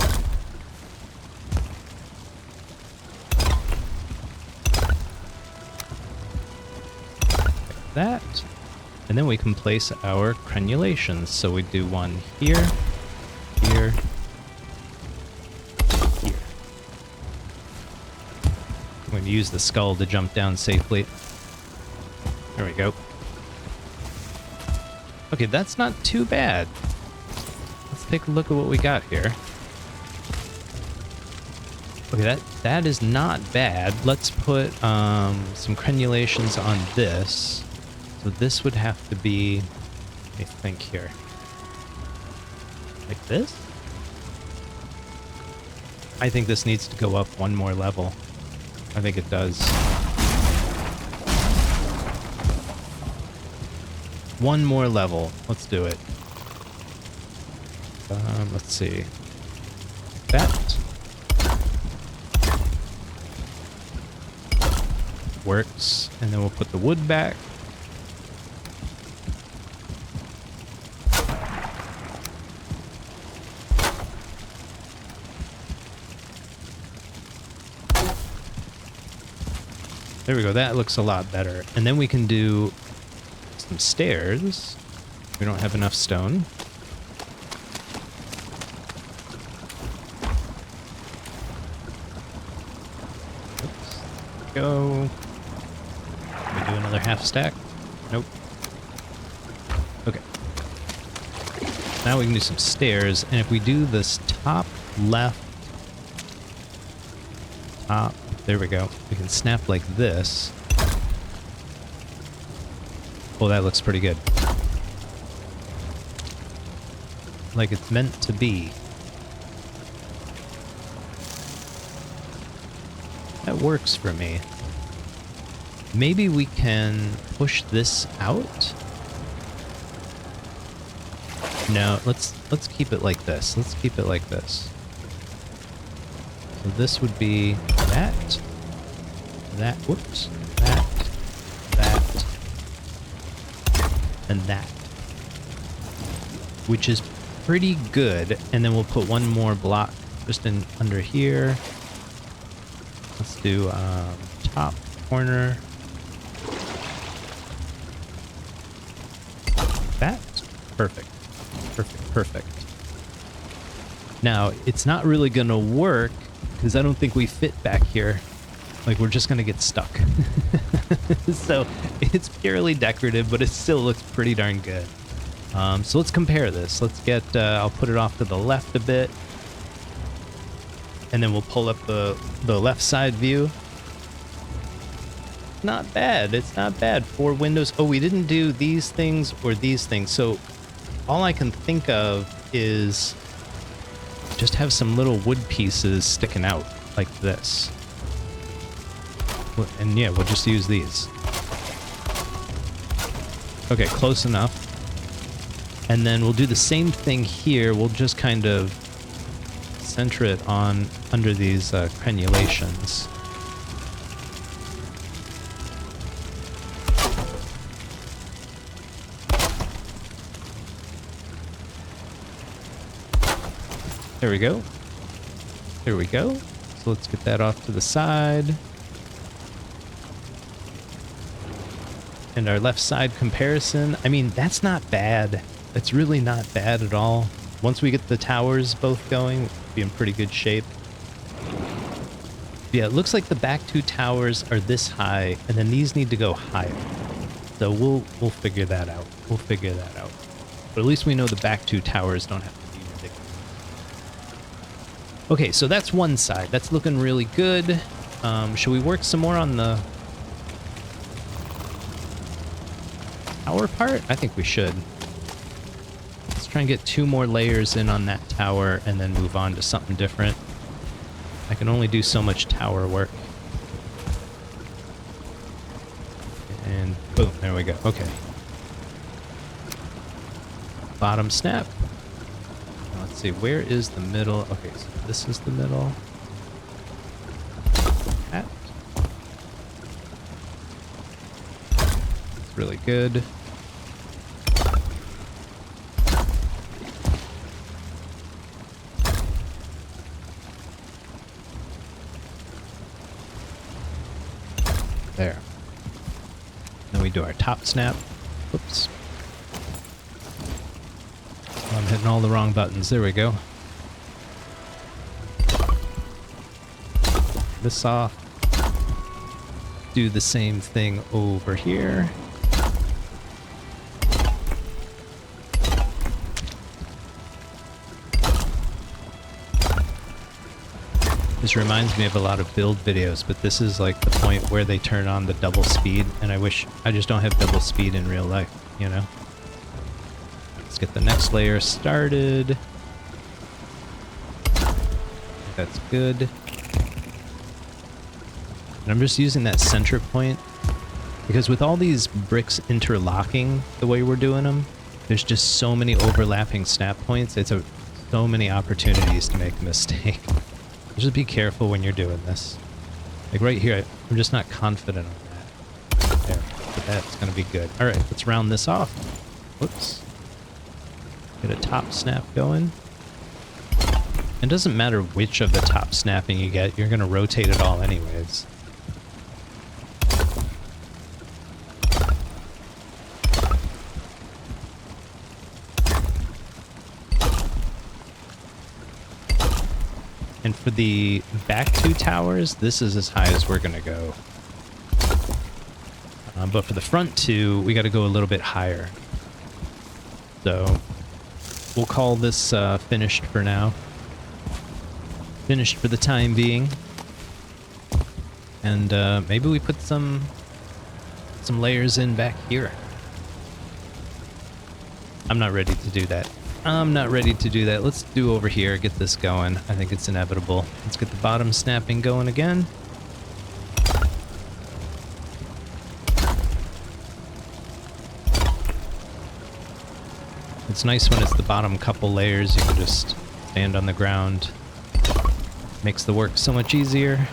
Like that. And then we can place our crenulations. So we do one here, here, here. I'm going to use the skull to jump down safely. There we go. Okay, that's not too bad. Let's take a look at what we got here. Okay, that is not bad. Let's put some crenulations on this. So this would have to be, let me think here. Like this? I think this needs to go up one more level. I think it does. One more level. Let's do it. Let's see. That works. And then we'll put the wood back. There we go. That looks a lot better. And then we can do some stairs. We don't have enough stone. Oops. Go. Can we do another half stack? Nope. Okay. Now we can do some stairs, and if we do this top left, top, there we go. We can snap like this. Oh, that looks pretty good. Like it's meant to be. That works for me. Maybe we can push this out? No, let's keep it like this. Let's keep it like this. So this would be that, whoops, that, and that, which is pretty good. And then we'll put one more block just in under here. Let's do top corner. That, perfect, perfect, perfect. Now it's not really gonna work because I don't think we fit back here. Like, we're just gonna get stuck. So it's purely decorative, but it still looks pretty darn good. So let's compare this. Let's get, I'll put it off to the left a bit. And then we'll pull up the left side view. Not bad, it's not bad. 4 windows. Oh, we didn't do these things or these things. So all I can think of is just have some little wood pieces sticking out like this. And yeah, we'll just use these. Okay, close enough. And then we'll do the same thing here. We'll just kind of center it on under these crenulations. There we go. There we go. So let's get that off to the side. And our left side comparison, I mean, that's not bad. It's really not bad at all. Once we get the towers both going, we'll be in pretty good shape. Yeah, it looks like the back 2 towers are this high, and then these need to go higher. So we'll figure that out. We'll figure that out. But at least we know the back two towers don't have to be ridiculous. Okay, so that's one side. That's looking really good. Should we work some more on the tower part? I think we should. Let's try and get 2 more layers in on that tower and then move on to something different. I can only do so much tower work. And boom, there we go. Okay. Bottom snap. Now let's see, where is the middle? Okay, so this is the middle. That. That's really good. There. Then we do our top snap. Whoops. I'm hitting all the wrong buttons. There we go. This off. Do the same thing over here. This reminds me of a lot of build videos, but this is like the point where they turn on the double speed, and I wish I just don't have double speed in real life, you know? Let's get the next layer started. That's good. And I'm just using that center point because with all these bricks interlocking the way we're doing them, there's just so many overlapping snap points. It's so many opportunities to make a mistake. Just be careful when you're doing this. Like right here, I'm just not confident on that. There, but that's gonna be good. All right, let's round this off. Whoops. Get a top snap going. It doesn't matter which of the top snapping you get, you're gonna rotate it all anyways. And for the back 2 towers, this is as high as we're gonna go. But for the front 2, we gotta go a little bit higher. So we'll call this finished for now. Finished for the time being. And maybe we put some layers in back here. I'm not ready to do that. I'm not ready to do that. Let's do over here, get this going. I think it's inevitable. Let's get the bottom snapping going again. It's nice when it's the bottom couple layers. You can just stand on the ground. Makes the work so much easier.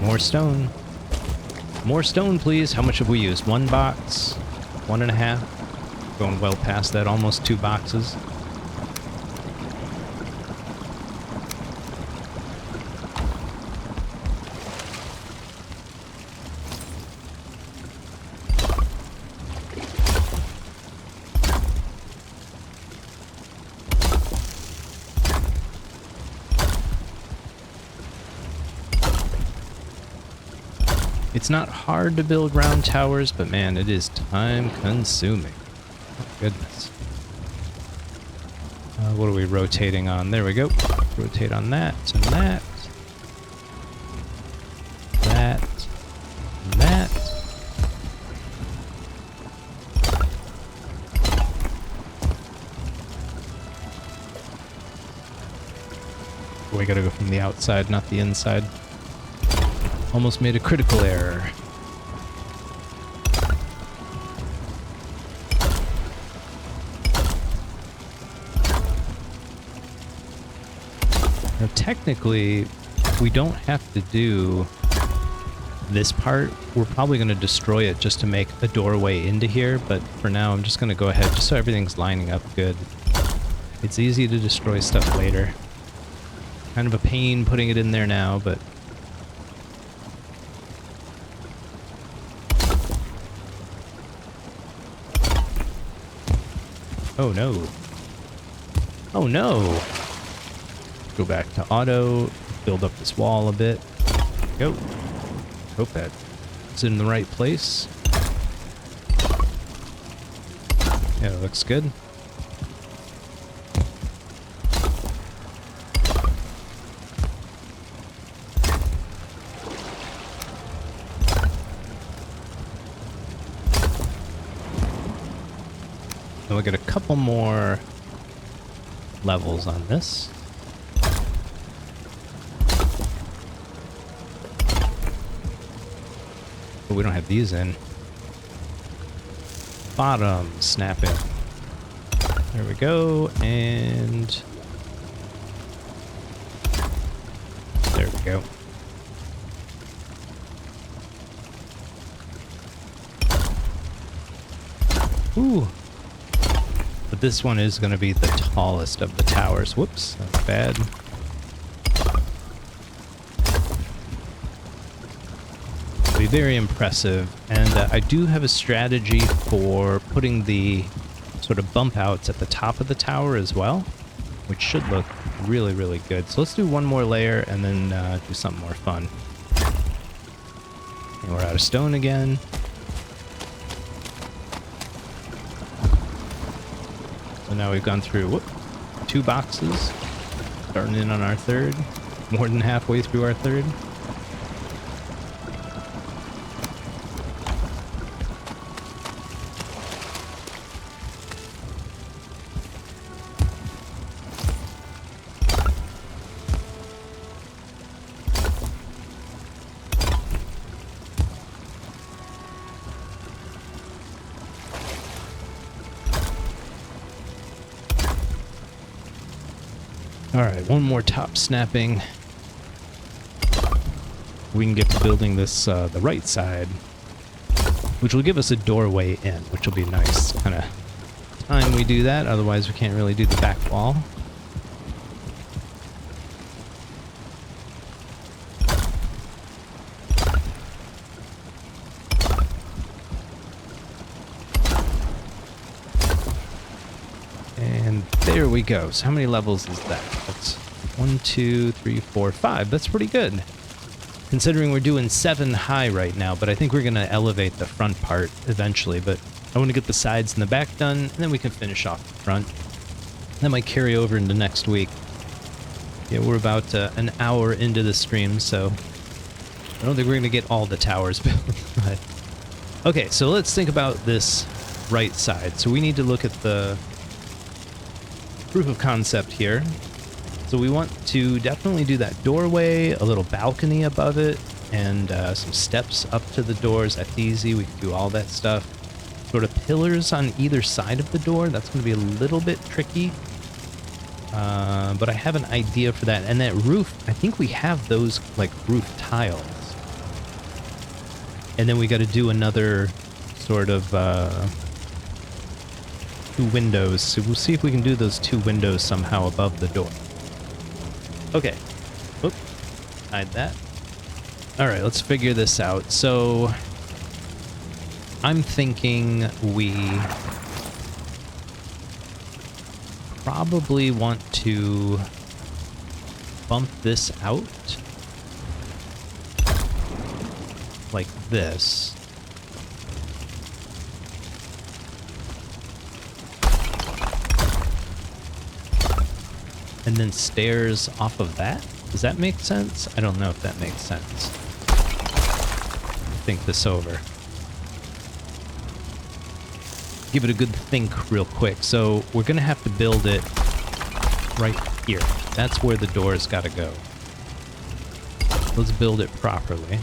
More stone. More stone, please. How much have we used? 1 box? 1.5? Going well past that, almost 2 boxes. It's not hard to build round towers, but man, it is time consuming. Oh, goodness. What are we rotating on? There we go. Rotate on that and that. That. And that. We gotta go from the outside, not the inside. Almost made a critical error. Now technically, we don't have to do this part. We're probably going to destroy it just to make a doorway into here, but for now I'm just going to go ahead just so everything's lining up good. It's easy to destroy stuff later. Kind of a pain putting it in there now, but oh no. Oh no! go back to auto, build up this wall a bit. Go. Hope that it's in the right place. Yeah, it looks good. And we'll get a couple more levels on this. But we don't have these in. Bottom snapping. There we go, and there we go. Ooh. But this one is going to be the tallest of the towers. Whoops, that's bad. It'll be very impressive, and I do have a strategy for putting the sort of bump outs at the top of the tower as well, which should look really, really good. So let's do one more layer and then do something more fun. And we're out of stone again. So now we've gone through 2 boxes, starting in on our 3rd, more than halfway through our 3rd. Alright, one more top snapping. We can get to building this, the right side, which will give us a doorway in, which will be nice. Kind of time we do that, otherwise we can't really do the back wall. And there we go. So how many levels is that? That's 1, 2, 3, 4, 5. That's pretty good. Considering we're doing 7 high right now, but I think we're going to elevate the front part eventually. But I want to get the sides and the back done, and then we can finish off the front. That might carry over into next week. Yeah, we're about an hour into the stream, so I don't think we're going to get all the towers built. But okay, so let's think about this right side. So we need to look at the proof of concept here. So we want to definitely do that doorway, a little balcony above it, and some steps up to the doors. That's easy. We can do all that stuff. Sort of pillars on either side of the door. That's going to be a little bit tricky. But I have an idea for that. And that roof, I think we have those like roof tiles. And then we got to do another sort of 2 windows. So we'll see if we can do those 2 windows somehow above the door. Okay. Oop. Hide that. Alright, let's figure this out. So I'm thinking we probably want to bump this out like this. And then stairs off of that? Does that make sense? I don't know if that makes sense. Think this over. Give it a good think real quick. So we're going to have to build it right here. That's where the door's got to go. Let's build it properly.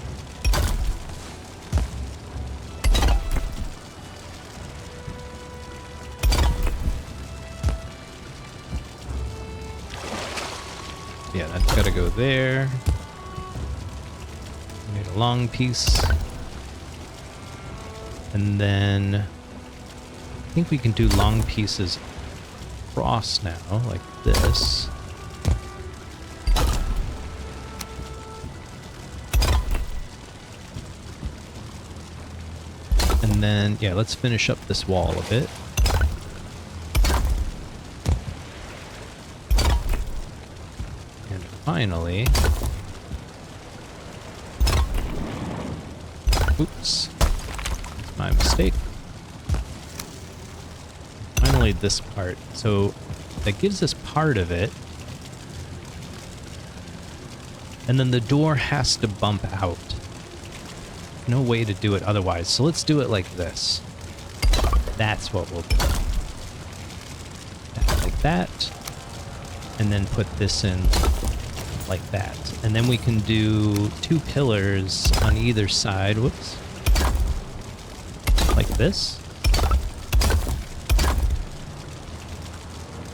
Yeah, that's got to go there. We need a long piece. And then I think we can do long pieces across now, like this. And then, yeah, let's finish up this wall a bit. finally... Oops. That's my mistake. Finally this part. So that gives us part of it. And then the door has to bump out. No way to do it otherwise. So let's do it like this. That's what we'll do. Like that. And then put this in like that. And then we can do 2 pillars on either side. Whoops. Like this.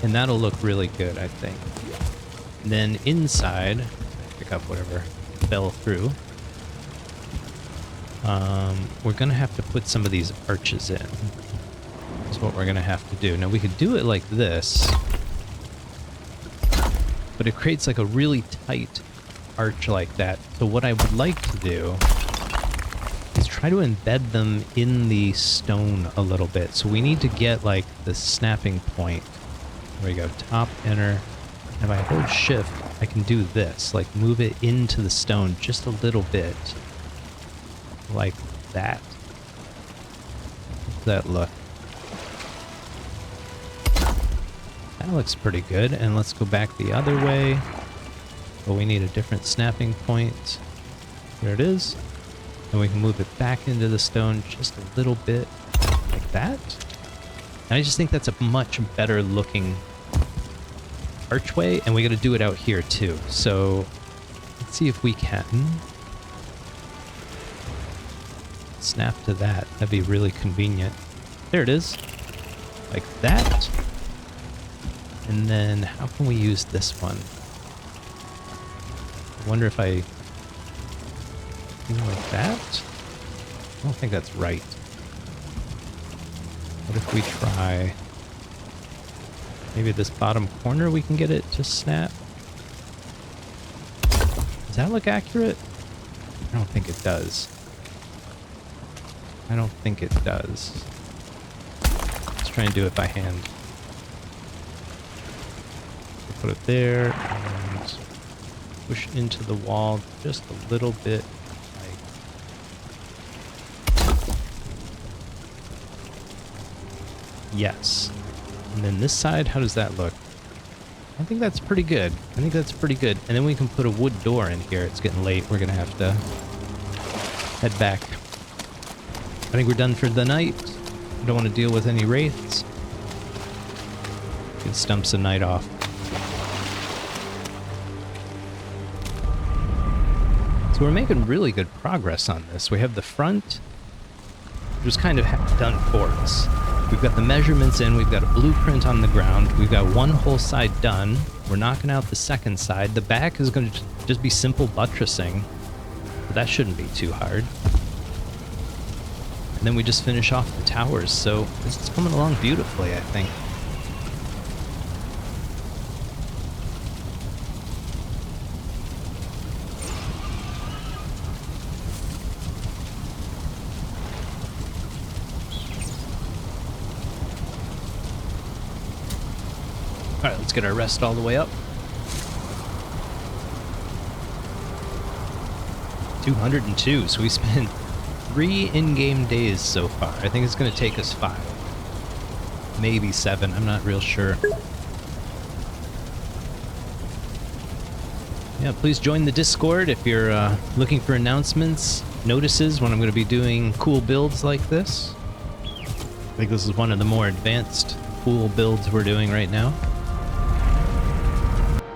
And that'll look really good, I think. And then inside, pick up whatever fell through. We're gonna have to put some of these arches in. That's what we're gonna have to do. Now we could do it like this, but it creates like a really tight arch like that. So what I would like to do is try to embed them in the stone a little bit. So we need to get like the snapping point. There we go, top, enter. And if I hold shift, I can do this, like move it into the stone just a little bit. Like that. How's that look? That looks pretty good. And let's go back the other way. But we need a different snapping point. There it is. And we can move it back into the stone just a little bit like that. And I just think that's a much better looking archway. And we got to do it out here too. So let's see if we can snap to that. That'd be really convenient. There it is. Like that. And then how can we use this one? I wonder if I do like that? I don't think that's right. What if we try maybe this bottom corner we can get it to snap? Does that look accurate? I don't think it does. I don't think it does. Let's try and do it by hand. Put it there and push into the wall just a little bit. Yes. And then this side, how does that look? I think that's pretty good. I think that's pretty good. And then we can put a wood door in here. It's getting late. We're going to have to head back. I think we're done for the night. We don't want to deal with any wraiths. Give Stumps a night off. So we're making really good progress on this. We have the front, which was kind of done for us. We've got the measurements in, we've got a blueprint on the ground, we've got one whole side done. We're knocking out the second side. The back is going to just be simple buttressing, but that shouldn't be too hard. And then we just finish off the towers, so this is coming along beautifully, I think. Alright, let's get our rest all the way up. 202, so we spent 3 in-game days so far. I think it's going to take us 5. Maybe 7, I'm not real sure. Yeah, please join the Discord if you're looking for announcements, notices when I'm going to be doing cool builds like this. I think this is one of the more advanced cool builds we're doing right now.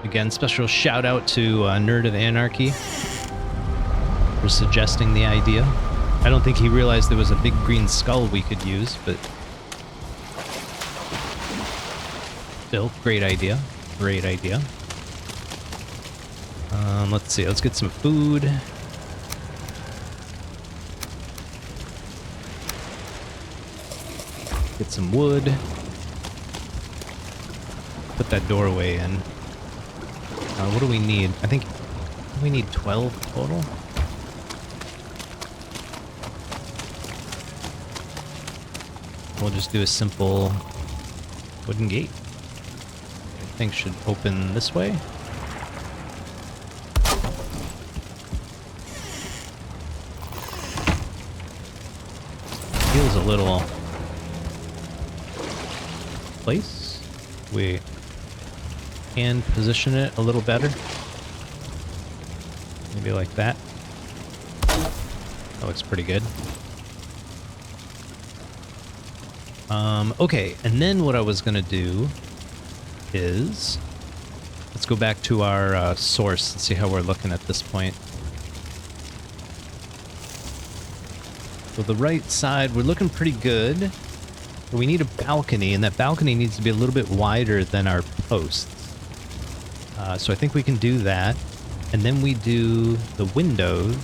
Again, special shout out to Nerd of Anarchy for suggesting the idea. I don't think he realized there was a big green skull we could use, but still, great idea. Great idea. Let's see, let's get some food. Get some wood. Put that doorway in. What do we need? I think we need 12 total. We'll just do a simple wooden gate. I think should open this way. feels a little place. We can position it a little better. Maybe like that. That looks pretty good. Okay, and then what I was gonna do is let's go back to our source and see how we're looking at this point. So the right side, we're looking pretty good. But we need a balcony, and that balcony needs to be a little bit wider than our posts. So I think we can do that. And then we do the windows.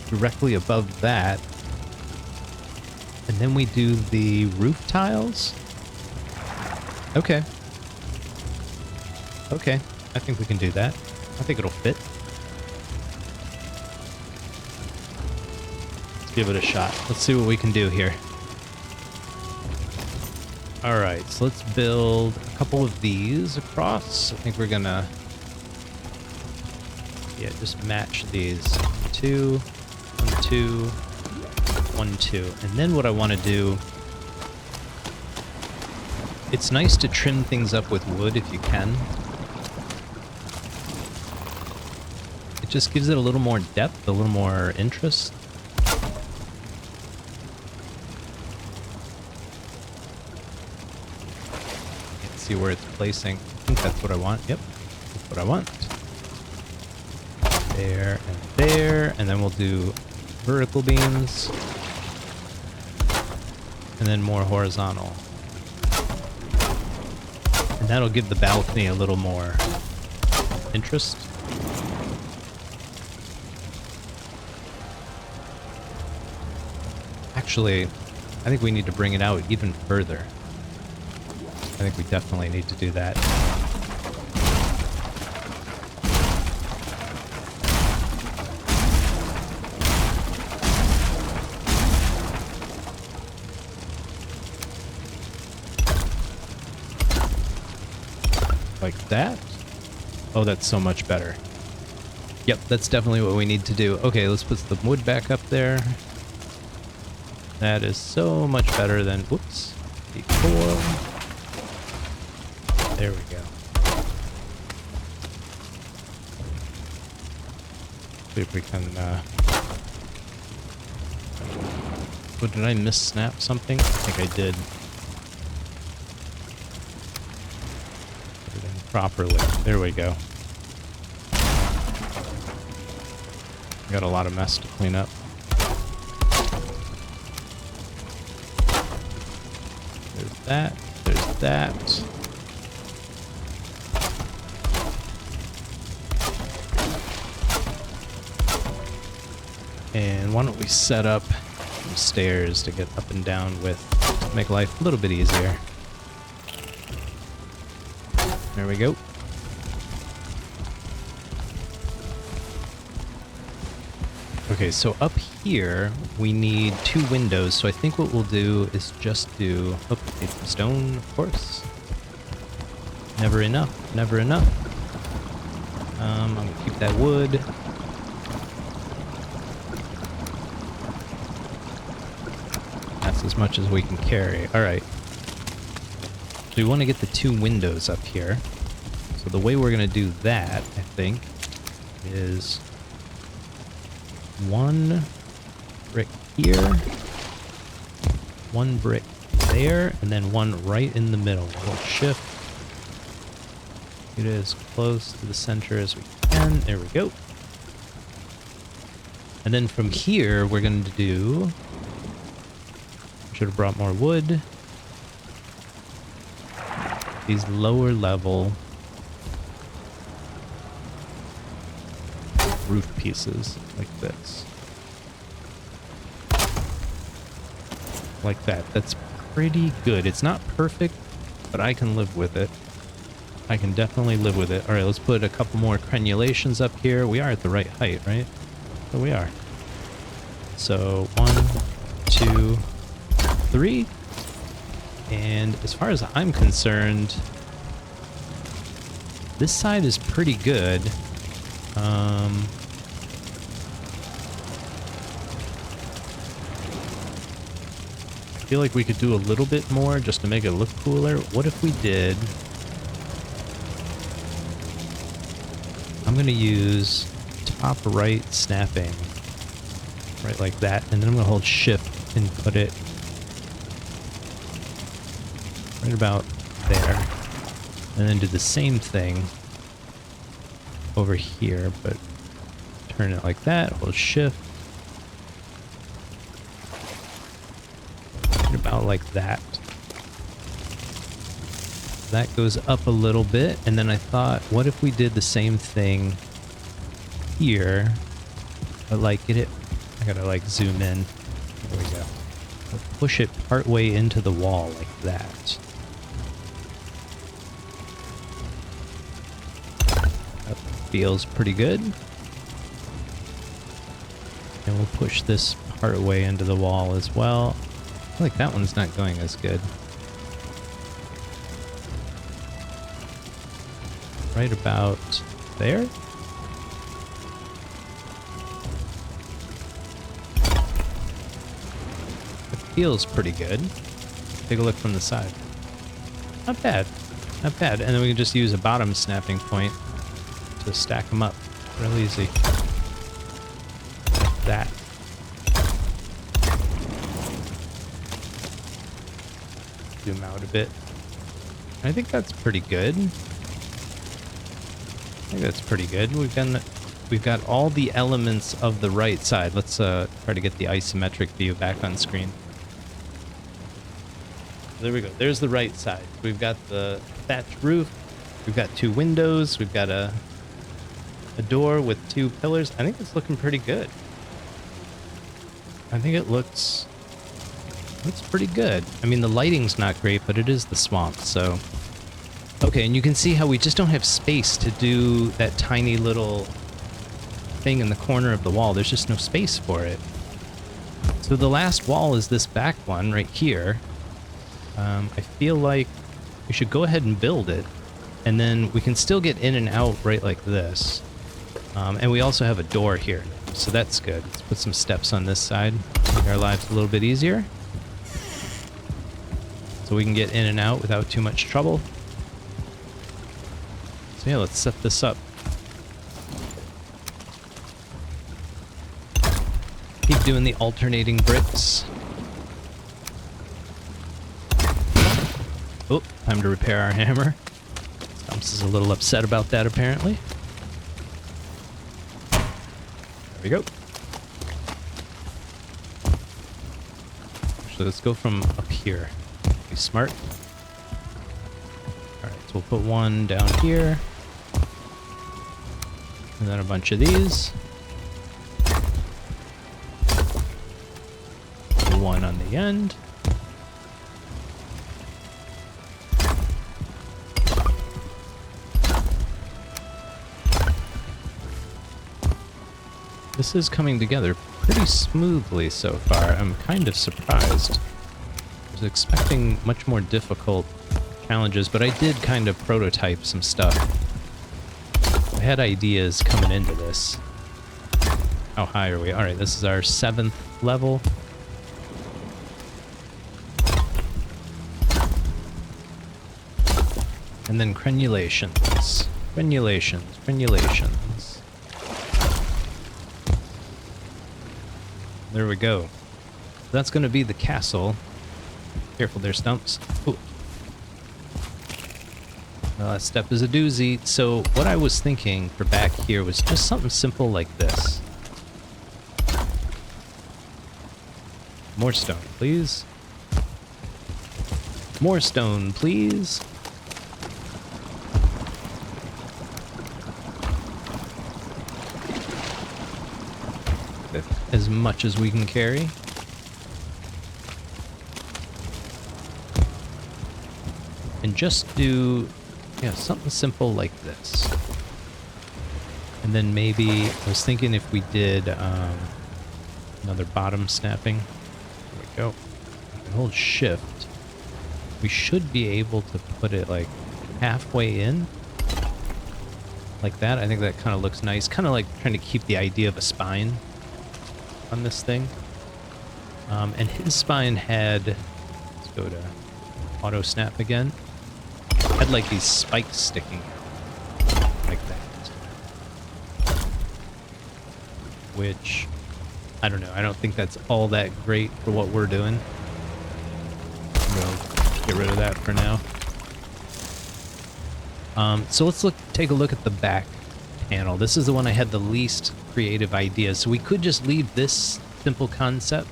Directly above that. And then we do the roof tiles. Okay. Okay, I think we can do that. I think it'll fit. Let's give it a shot. Let's see what we can do here. Alright, so let's build a couple of these across. I think we're gonna... yeah, just match these. 2, 1, 2, 1, 2. And then what I want to do... it's nice to trim things up with wood if you can. It just gives it a little more depth, a little more interest. See where it's placing. I think that's what I want. Yep, that's what I want. There and there, and then we'll do vertical beams, and then more horizontal. And that'll give the balcony a little more interest. Actually, I think we need to bring it out even further. I think we definitely need to do that. Like that? Oh, that's so much better. Yep, that's definitely what we need to do. Okay, let's put the wood back up there. That is so much better than... whoops. Before. There we go. See if we can, oh, did I miss-snap something? I think I did. Put it in properly. There we go. Got a lot of mess to clean up. There's that. There's that. And why don't we set up some stairs to get up and down with, to make life a little bit easier. There we go. Okay, so up here we need 2 windows, so I think what we'll do is just do... oh, need some stone, of course. Never enough, never enough. I'm gonna keep that wood. That's as much as we can carry. Alright. So we want to get the 2 windows up here. So the way we're going to do that, I think, is 1 brick here, 1 brick there, and then 1 right in the middle. We'll shift. Get it as close to the center as we can. There we go. And then from here, we're going to do... should have brought more wood. These lower level roof pieces like this. Like that. That's pretty good. It's not perfect, but I can live with it. I can definitely live with it. All right, let's put a couple more crenulations up here. We are at the right height, right? Oh, we are. So 1, 2, 3. And as far as I'm concerned, this side is pretty good. feel like we could do a little bit more just to make it look cooler. What if we did... I'm going to use top right snapping. Right like that. And then I'm going to hold shift and put it right about there. And then do the same thing over here, but turn it like that. Hold shift. About like that. That goes up a little bit, and then I thought, what if we did the same thing here, but like get it, I gotta like zoom in. There we go. I'll push it part way into the wall like that. That feels pretty good. And we'll push this part way into the wall as well. I feel like that one's not going as good. Right about there. It feels pretty good. Take a look from the side. Not bad. Not bad. And then we can just use a bottom snapping point to stack them up. Real easy. Like that. Zoom out a bit. I think that's pretty good. I think that's pretty good. We've got all the elements of the right side. Let's try to get the isometric view back on screen. There we go. There's the right side. We've got the thatched roof. We've got 2 windows. We've got a door with 2 pillars. I think it's looking pretty good. I think it looks pretty good. I mean, the lighting's not great, but it is the swamp, so... Okay, and you can see how we just don't have space to do that tiny little thing in the corner of the wall. There's just no space for it. So the last wall is this back one right here. I feel like we should go ahead and build it, and then we can still get in and out right like this. And we also have a door here, so that's good. Let's put some steps on this side, make our lives a little bit easier. So we can get in and out without too much trouble. So yeah, let's set this up. Keep doing the alternating bricks. Oh, time to repair our hammer. Stumps is a little upset about that, apparently. There we go. Actually, let's go from up here. Be smart. Alright, so we'll put one down here. And then a bunch of these. One on the end. This is coming together pretty smoothly so far. I'm kind of surprised. I was expecting much more difficult challenges, but I did kind of prototype some stuff. I had ideas coming into this. How high are we? Alright, this is our 7th level. And then crenulations. Crenulations. There we go. That's going to be the castle. Careful there, Stumps. Ooh. Well, that step is a doozy. So what I was thinking for back here was just something simple like this. More stone, please. More stone, please. As much as we can carry. And just do, yeah, something simple like this. And then maybe, I was thinking if we did another bottom snapping. There we go. We can hold shift. We should be able to put it like halfway in. Like that. I think that kind of looks nice. Kind of like trying to keep the idea of a spine on this thing. And his spine had go to auto snap again. Had like these spikes sticking out like that, which I don't know. I don't think that's all that great for what we're doing. We'll get rid of that for now. So let's take a look at the back panel. This is the one I had the least creative ideas. So we could just leave this simple concept,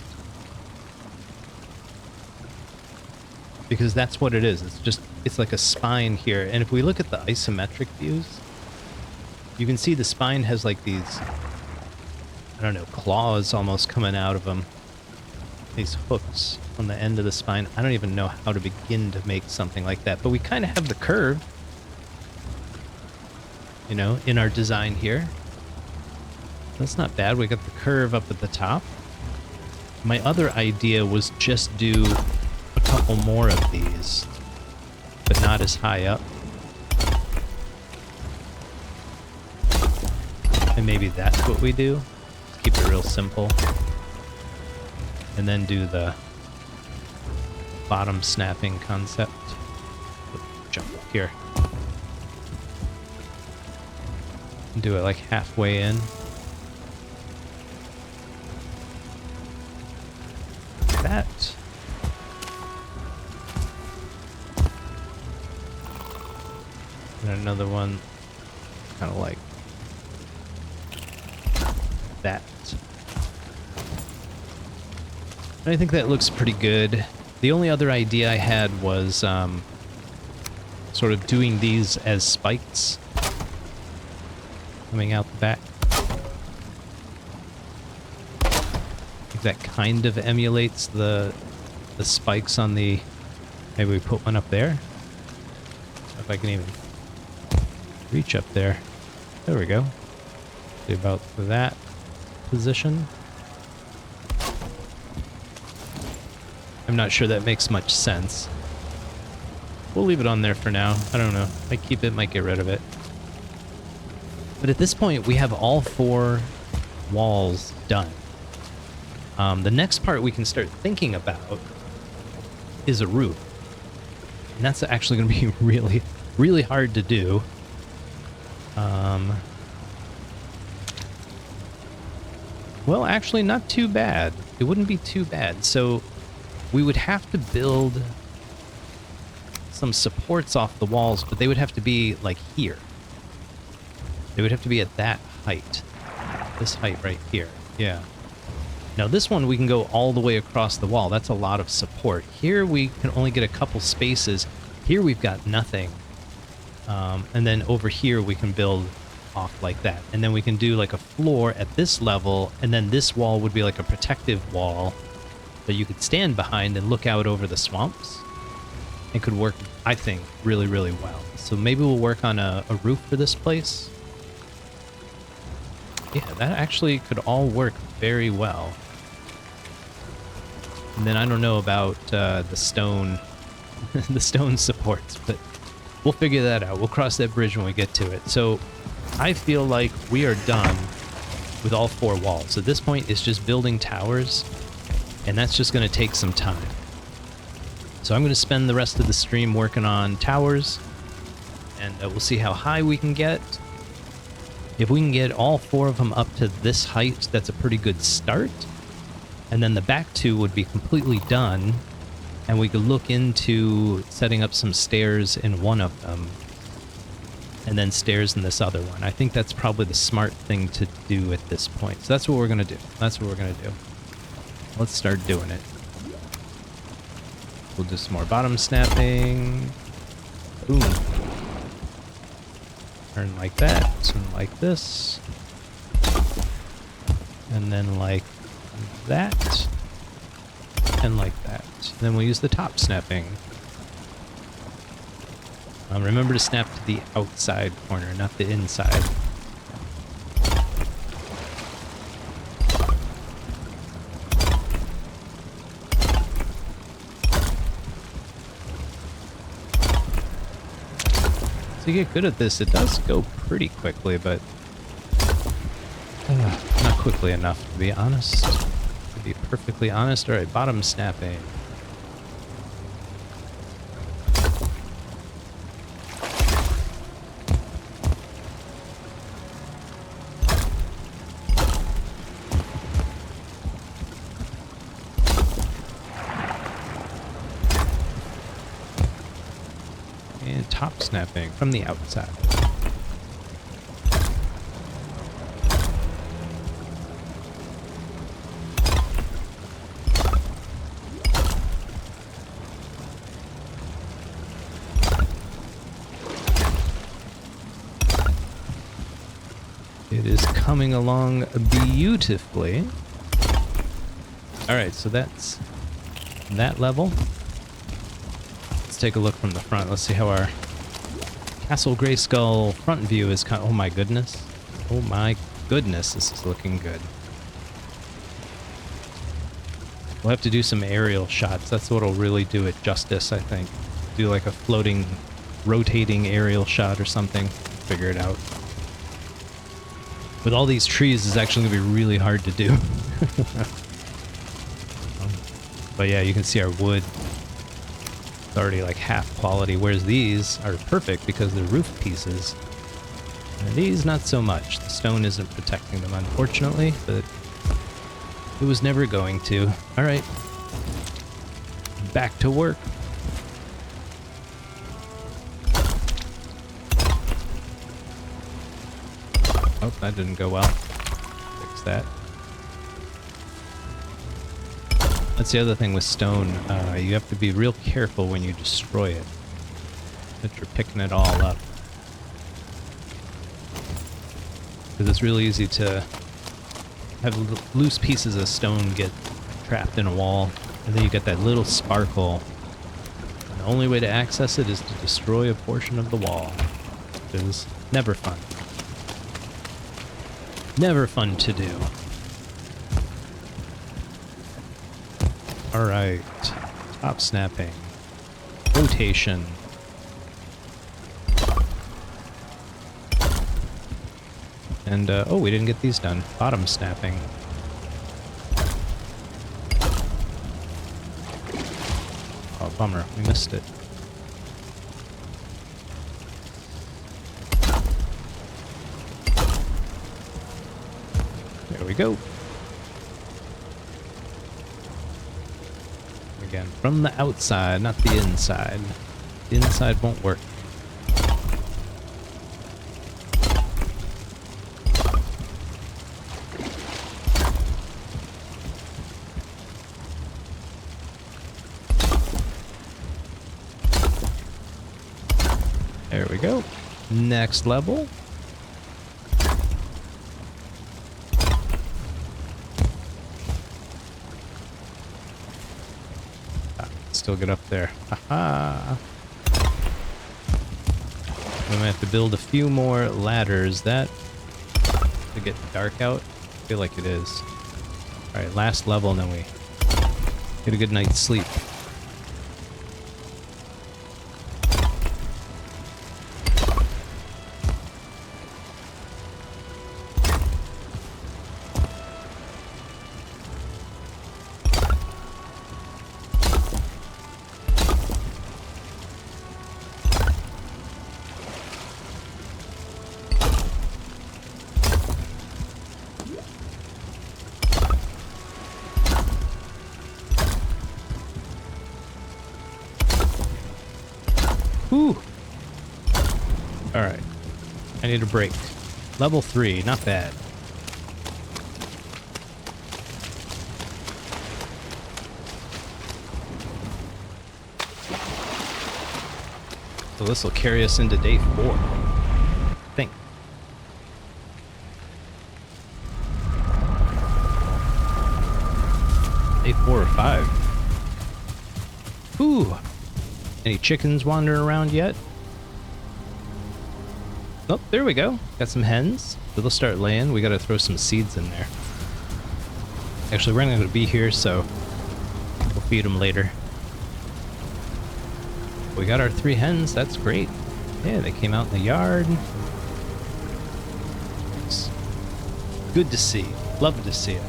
because that's what it is. It's like a spine here. And if we look at the isometric views, you can see the spine has like these, I don't know, claws almost coming out of them. These hooks on the end of the spine. I don't even know how to begin to make something like that, but we kind of have the curve, you know, in our design here. That's not bad. We got the curve up at the top. My other idea was just do a couple more of these, but not as high up. And maybe that's what we do. Keep it real simple. And then do the bottom snapping concept. Jump up here. Do it like halfway in. Like that. And another one kind of like that. And I think that looks pretty good. The only other idea I had was sort of doing these as spikes coming out the back. I think that kind of emulates the spikes on the... Maybe we put one up there. If I can even reach up there. There we go. See about that position. I'm not sure that makes much sense. We'll leave it on there for now. I don't know. Might keep it, might get rid of it. But at this point, we have all 4 walls done. The next part we can start thinking about is a roof. And that's actually going to be really, really hard to do. Well, actually, not too bad. It wouldn't be too bad. So we would have to build some supports off the walls, but they would have to be like here. They would have to be at that height. This height right here. Yeah. Now this one we can go all the way across the wall. That's a lot of support. Here we can only get a couple spaces. Here we've got nothing. And then over here we can build off like that. And then we can do like a floor at this level, and then this wall would be like a protective wall that you could stand behind and look out over the swamps. It could work, I think, really, really well. So maybe we'll work on a roof for this place. Yeah, that actually could all work very well. And then I don't know about the stone, the stone supports, but we'll figure that out. We'll cross that bridge when we get to it. So I feel like we are done with all 4 walls. At this point, it's just building towers, and that's just going to take some time. So I'm going to spend the rest of the stream working on towers, and we'll see how high we can get. If we can get all 4 of them up to this height, that's a pretty good start. And then the back 2 would be completely done, and we could look into setting up some stairs in one of them, and then stairs in this other one. I think that's probably the smart thing to do at this point. So that's what we're going to do. That's what we're going to do. Let's start doing it. We'll do some more bottom snapping. Boom. Turn like that, and like this. And then like that. And like that. And then we'll use the top snapping. Remember to snap to the outside corner, not the inside. To get good at this, it does go pretty quickly, but not quickly enough, to be honest. To be perfectly honest. All right, bottom snapping. top snapping from the outside. It is coming along beautifully. Alright, so that's that level. Let's take a look from the front. Let's see how our Castle Grayskull front view is kind of... Oh my goodness. Oh my goodness, this is looking good. We'll have to do some aerial shots. That's what'll really do it justice, I think. Do like a floating, rotating aerial shot or something. Figure it out. With all these trees, it's actually going to be really hard to do. But yeah, you can see our wood. It's already like half quality, whereas these are perfect because they're roof pieces. And these, not so much. The stone isn't protecting them, unfortunately, but it was never going to. Alright. Back to work. Oh, that didn't go well. Fix that. That's the other thing with stone. You have to be real careful when you destroy it. That you're picking it all up. Because it's really easy to have loose pieces of stone get trapped in a wall, and then you get that little sparkle. And the only way to access it is to destroy a portion of the wall. Which is never fun. Never fun to do. Alright. Top snapping. Rotation. And, oh, we didn't get these done. Bottom snapping. Oh, bummer. We missed it. There we go. Again, from the outside, not the inside. The inside won't work. There we go. Next level. Still get up there. Haha. We might have to build a few more ladders. That to get dark out. I feel like it is. Alright, last level, and then we get a good night's sleep. Whew. Alright. I need a break. Level 3, not bad. So this will carry us into day 4. I think. Day 4 or 5. Ooh. Any chickens wandering around yet? Oh, there we go. Got some hens. So they'll start laying. We gotta throw some seeds in there. Actually, we're not gonna be here, so we'll feed them later. We got our 3 hens. That's great. Yeah, they came out in the yard. It's good to see. Love to see it.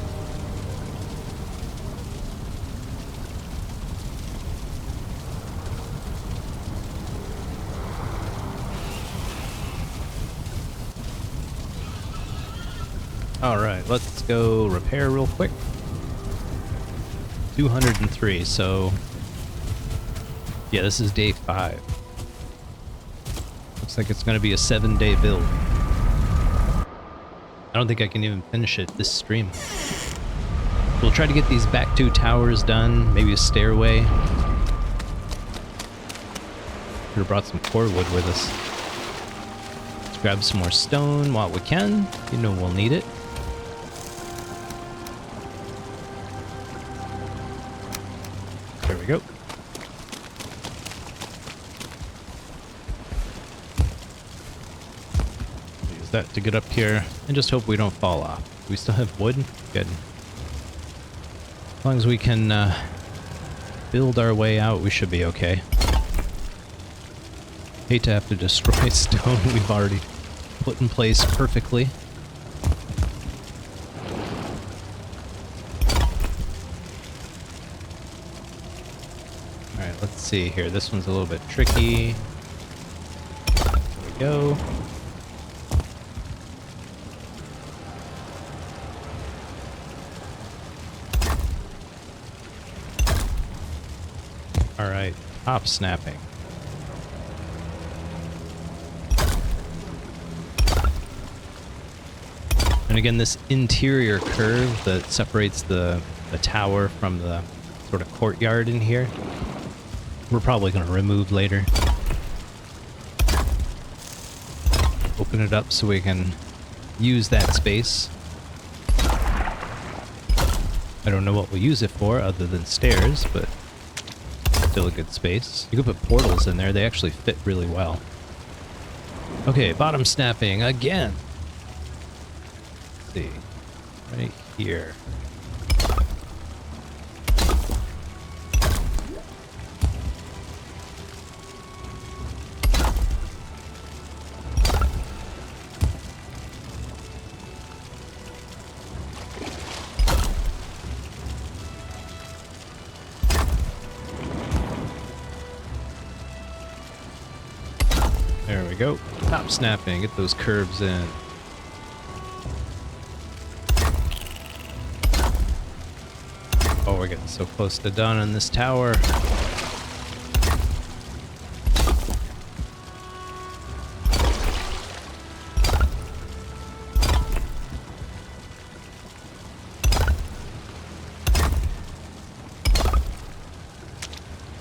Alright, let's go repair real quick. 203, so... yeah, this is day 5. Looks like it's going to be a 7-day build. I don't think I can even finish it this stream. We'll try to get these back 2 towers done, maybe a stairway. Could have brought some core wood with us. Let's grab some more stone while we can. You know we'll need it. There we go. Use that to get up here and just hope we don't fall off. Do we still have wood? Good. As long as we can build our way out, we should be okay. Hate to have to destroy stone we've already put in place perfectly. Alright, let's see here. This one's a little bit tricky. There we go. Alright, top snapping. And again, this interior curve that separates the tower from the sort of courtyard in here, we're probably going to remove later. Open it up so we can use that space. I don't know what we'll use it for other than stairs, but still a good space. You can put portals in there. They actually fit really well. Okay, bottom snapping again. Let's see. Right here. There we go. Top snapping. Get those curves in. Oh, we're getting so close to done on this tower.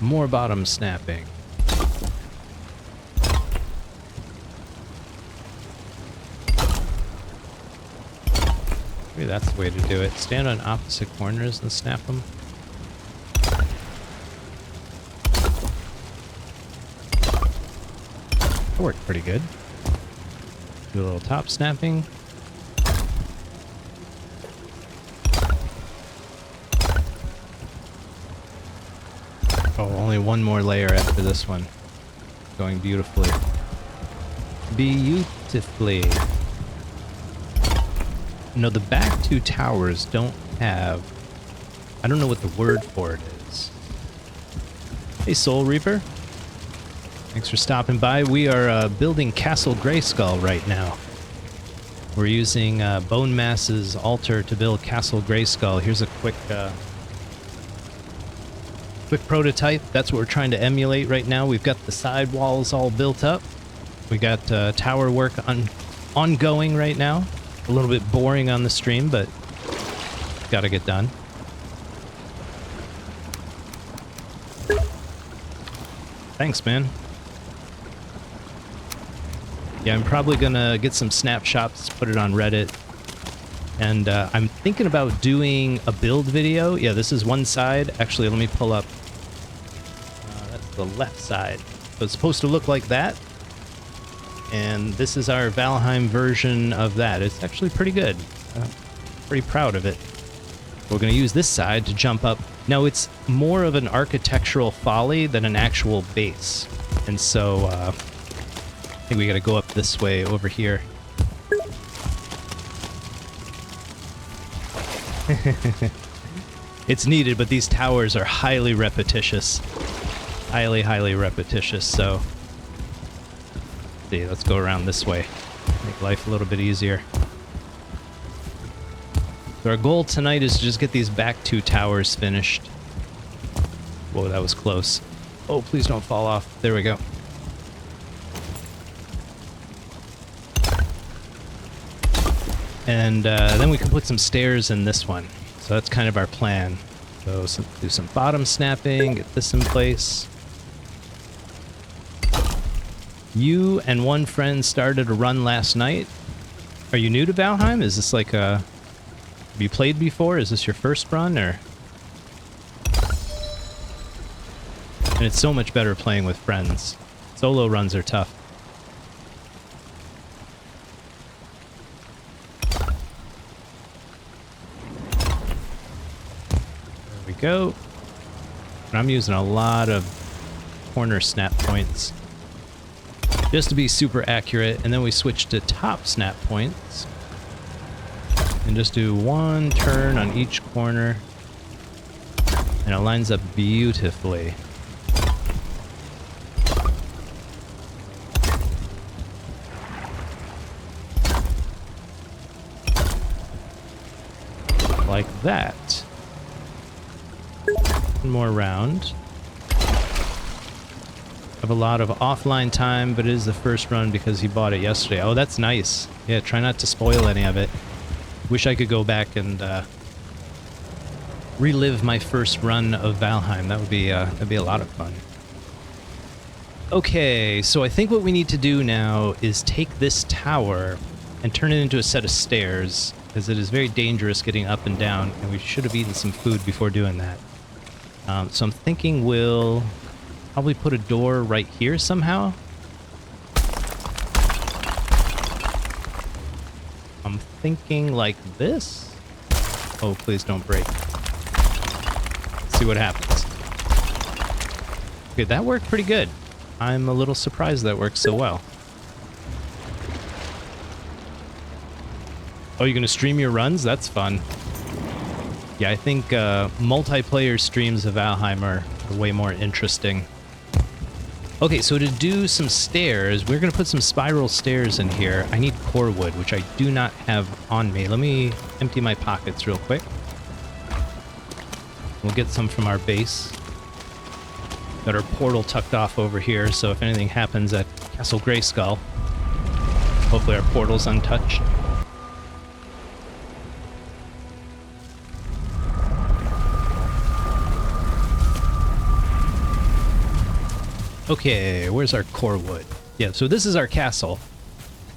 More bottom snapping. Maybe that's the way to do it. Stand on opposite corners and snap them. That worked pretty good. Do a little top snapping. Oh, only one more layer after this one. Going beautifully. Beautifully. No, the back 2 towers don't have... I don't know what the word for it is. Hey, Soul Reaper. Thanks for stopping by. We are building Castle Grayskull right now. We're using Bone Mass's altar to build Castle Grayskull. Here's a quick prototype. That's what we're trying to emulate right now. We've got the side walls all built up. We got tower work ongoing right now. A little bit boring on the stream, but gotta get done. Thanks, man. Yeah, I'm probably gonna get some snapshots, put it on Reddit. And I'm thinking about doing a build video. Yeah, this is one side. Actually, let me pull up. That's the left side. So it's supposed to look like that. And this is our Valheim version of that. It's actually pretty good. Pretty proud of it. We're going to use this side to jump up. Now, it's more of an architectural folly than an actual base. And so, I think we got to go up this way over here. It's needed, but these towers are highly repetitious. Highly, highly repetitious, so... See, let's go around this way. Make life a little bit easier. So our goal tonight is to just get these back 2 towers finished. Whoa, that was close. Oh, please don't fall off. There we go. And then we can put some stairs in this one. So that's kind of our plan. So do some bottom snapping, get this in place. You and one friend started a run last night. Are you new to Valheim? Is this like a... Have you played before? Is this your first run, or...? And it's so much better playing with friends. Solo runs are tough. There we go. And I'm using a lot of corner snap points just to be super accurate, and then we switch to top snap points and just do one turn on each corner, and it lines up beautifully. Like that. One more round. Have a lot of offline time, but it is the first run because he bought it yesterday. Oh, that's nice. Yeah, try not to spoil any of it. Wish I could go back and relive my first run of Valheim. That'd be a lot of fun. Okay, so I think what we need to do now is take this tower and turn it into a set of stairs, because it is very dangerous getting up and down, and we should have eaten some food before doing that. So I'm thinking we'll probably put a door right here somehow. I'm thinking like this. Oh, please don't break. Let's see what happens. Okay, that worked pretty good. I'm a little surprised that worked so well. Oh, you're gonna stream your runs? That's fun. Yeah, I think multiplayer streams of Valheim are way more interesting. Okay, so to do some stairs, we're gonna put some spiral stairs in here. I need core wood, which I do not have on me. Let me empty my pockets real quick. We'll get some from our base. Got our portal tucked off over here, so if anything happens at Castle Grayskull, hopefully our portal's untouched. Okay, where's our core wood? Yeah, so this is our castle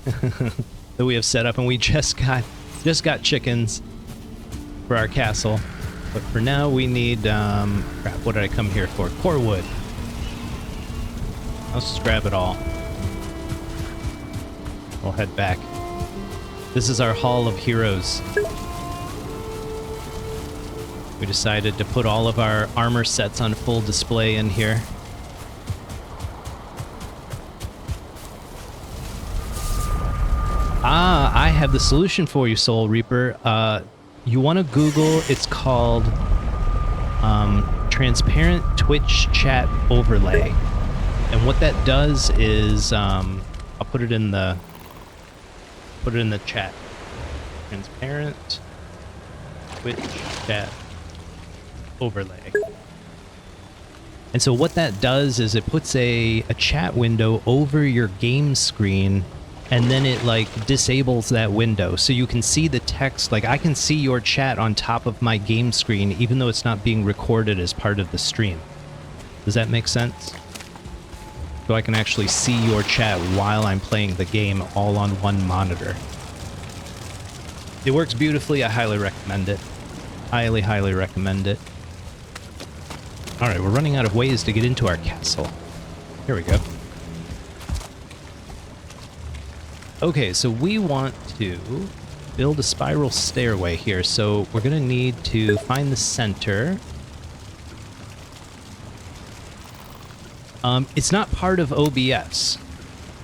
that we have set up, and we just got chickens for our castle. But for now, we need crap. What did I come here for? Core wood. Let's just grab it all. We'll head back. This is our Hall of Heroes. We decided to put all of our armor sets on full display in here. Ah, I have the solution for you, Soul Reaper. You want to Google, it's called Transparent Twitch Chat Overlay. And what that does is, I'll put it in the chat. Transparent Twitch Chat Overlay. And so what that does is it puts a chat window over your game screen, and then it like disables that window so you can see the text. Like I can see your chat on top of my game screen even though it's not being recorded as part of the stream. Does that make sense? So I can actually see your chat while I'm playing the game all on one monitor. It works beautifully. I highly recommend it. Highly, highly recommend it. Alright, we're running out of ways to get into our castle. Here we go. Okay, so we want to build a spiral stairway here, so we're going to need to find the center. It's not part of OBS.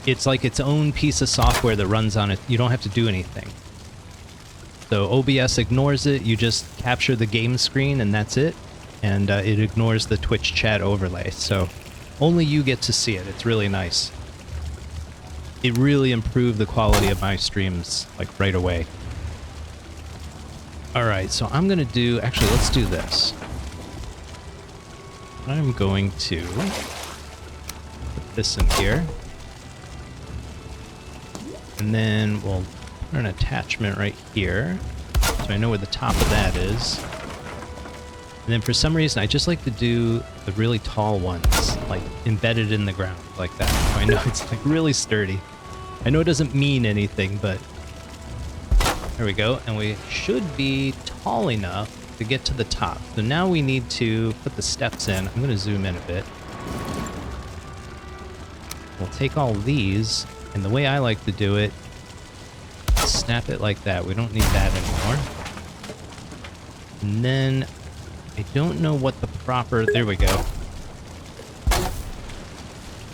It's like its own piece of software that runs on it. You don't have to do anything. So OBS ignores it, you just capture the game screen and that's it. And it ignores the Twitch chat overlay, so only you get to see it. It's really nice. It really improved the quality of my streams, like, right away. Alright, so I'm gonna do... Actually, let's do this. I'm going to put this in here. And then we'll Put an attachment right here, so I know where the top of that is. And then for some reason, I just like to do the really tall ones, like embedded in the ground like that. So I know it's like really sturdy. I know it doesn't mean anything, but there we go. And we should be tall enough to get to the top. So now we need to put the steps in. I'm going to zoom in a bit. We'll take all these, and the way I like to do it, snap it like that. We don't need that anymore. And then I don't know what the proper... There we go.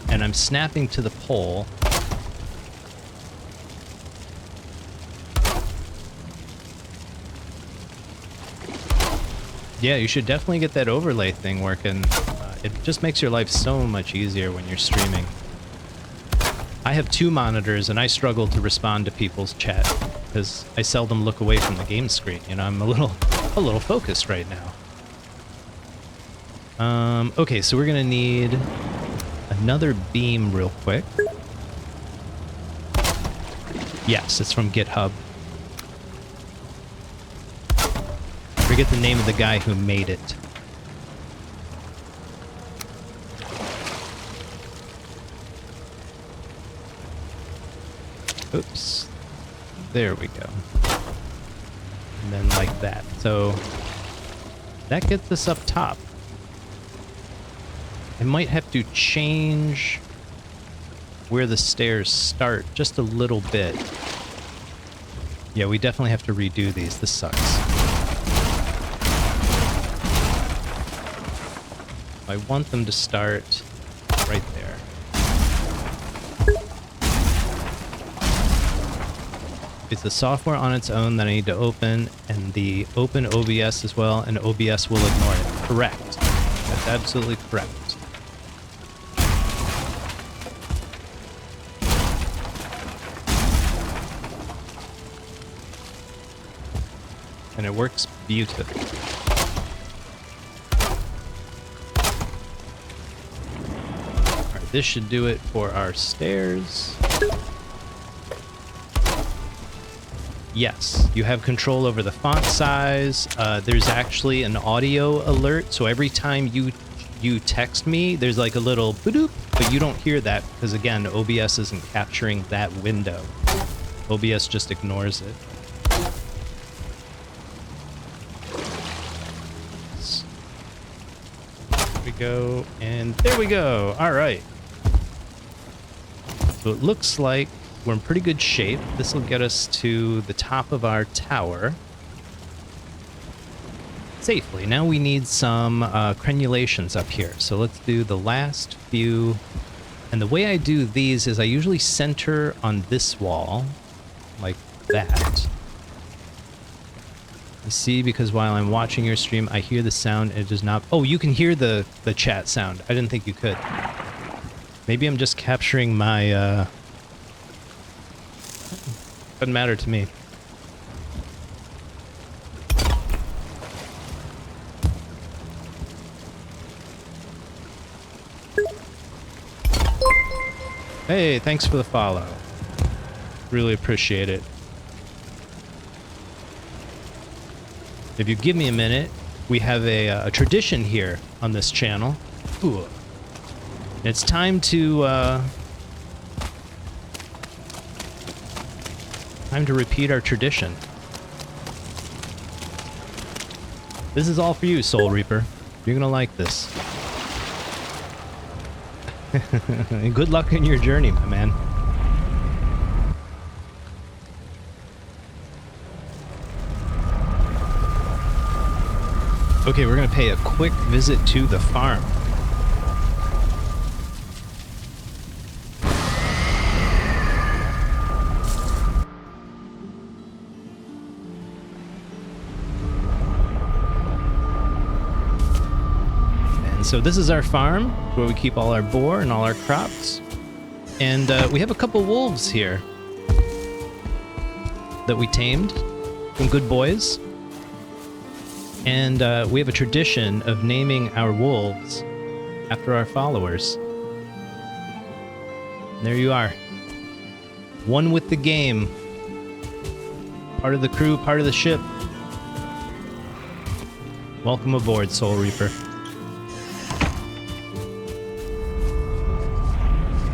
And I'm snapping to the pole. Yeah, you should definitely get that overlay thing working. It just makes your life so much easier when you're streaming. I have 2 monitors, and I struggle to respond to people's chat because I seldom look away from the game screen. You know, I'm a little focused right now. Okay, so we're gonna need another beam real quick. Yes, it's from GitHub. I forget the name of the guy who made it. Oops. There we go. And then like that. So that gets us up top. I might have to change where the stairs start just a little bit. Yeah, we definitely have to redo these. This sucks. I want them to start right there. It's the software on its own that I need to open, and the open OBS as well, and OBS will ignore it. Correct. That's absolutely correct. And it works beautifully. Alright, this should do it for our stairs. Yes, you have control over the font size. There's actually an audio alert, so every time you text me, there's like a little boop, but you don't hear that because, again, OBS isn't capturing that window. OBS just ignores it. There we go, and there we go. All right. So it looks like we're in pretty good shape. This will get us to the top of our tower safely. Now we need some crenulations up here. So let's do the last few. And the way I do these is I usually center on this wall, like that. You see, because while I'm watching your stream, I hear the sound and it does not... Oh, you can hear the chat sound. I didn't think you could. Maybe I'm just capturing my... Doesn't matter to me. Hey, thanks for the follow. Really appreciate it. If you give me a minute, we have a tradition here on this channel. Ooh. It's time to repeat our tradition. This is all for you, Soul Reaper. You're gonna like this. And good luck in your journey, my man. Okay, we're gonna pay a quick visit to the farm. So this is our farm, where we keep all our boar and all our crops. And we have a couple wolves here that we tamed, some good boys. And we have a tradition of naming our wolves after our followers. And there you are. One with the game. part of the crew, part of the ship. Welcome aboard, Soul Reaper.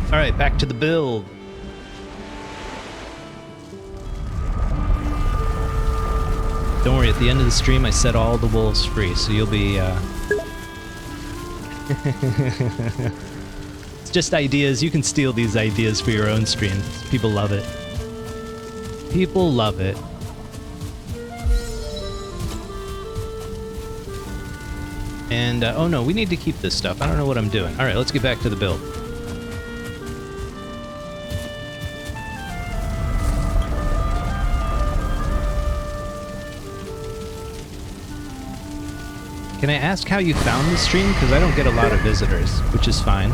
All right, back to the build. Don't worry, at the end of the stream, I set all the wolves free, so you'll be, It's just ideas. You can steal these ideas for your own streams. People love it. People love it. And, oh no, we need to keep this stuff. I don't know what I'm doing. All right, let's get back to the build. Can I ask how you found the stream? Because I don't get a lot of visitors, which is fine.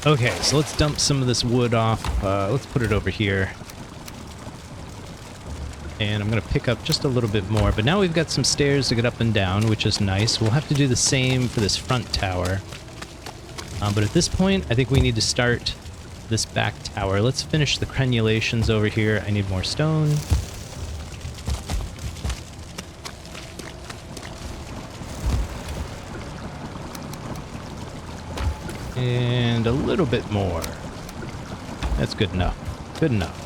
Okay, so let's dump some of this wood off. Let's put it over here. And I'm going to pick up just a little bit more. But now we've got some stairs to get up and down, which is nice. We'll have to do the same for this front tower. But at this point, I think we need to start this back tower. Let's finish the crenulations over here. I need more stone. And a little bit more. That's good enough. Good enough.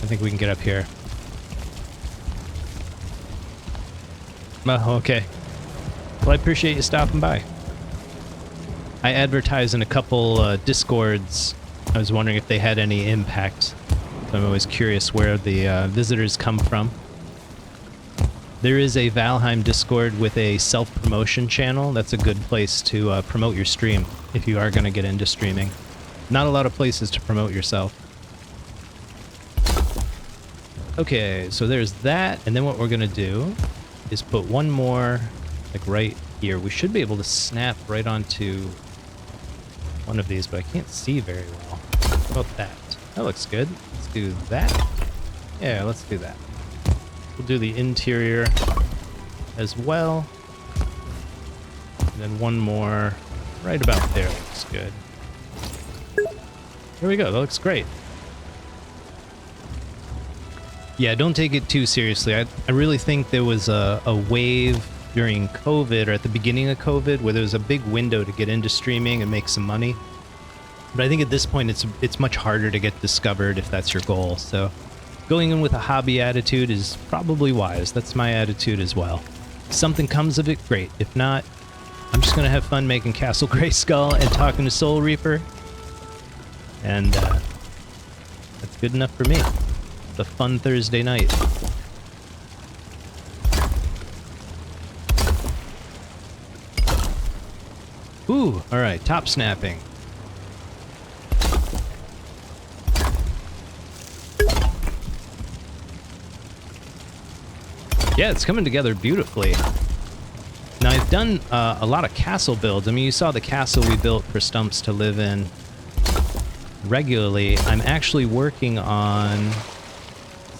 I think we can get up here. Oh, okay. Well, I appreciate you stopping by. I advertise in a couple Discords. I was wondering if they had any impact. I'm always curious where the visitors come from. There is a Valheim Discord with a self-promotion channel. That's a good place to promote your stream if you are going to get into streaming. Not a lot of places to promote yourself. Okay, so there's that, and then what we're gonna do is put one more, like right here. We should be able to snap right onto one of these, but I can't see very well. How about that? That looks good. Let's do that. Yeah, let's do that. We'll do the interior as well. And then one more right about there looks good. Here we go, that looks great. Yeah, don't take it too seriously. I really think there was a wave during COVID, or at the beginning of COVID, where there was a big window to get into streaming and make some money. But I think at this point, it's much harder to get discovered if that's your goal. So going in with a hobby attitude is probably wise. That's my attitude as well. If something comes of it, great. If not, I'm just going to have fun making Castle Grayskull and talking to Soul Reaper. And that's good enough for me. A fun Thursday night. Ooh, all right, top snapping. Yeah, it's coming together beautifully. Now, I've done a lot of castle builds. I mean, you saw the castle we built for Stumps to live in regularly. I'm actually working on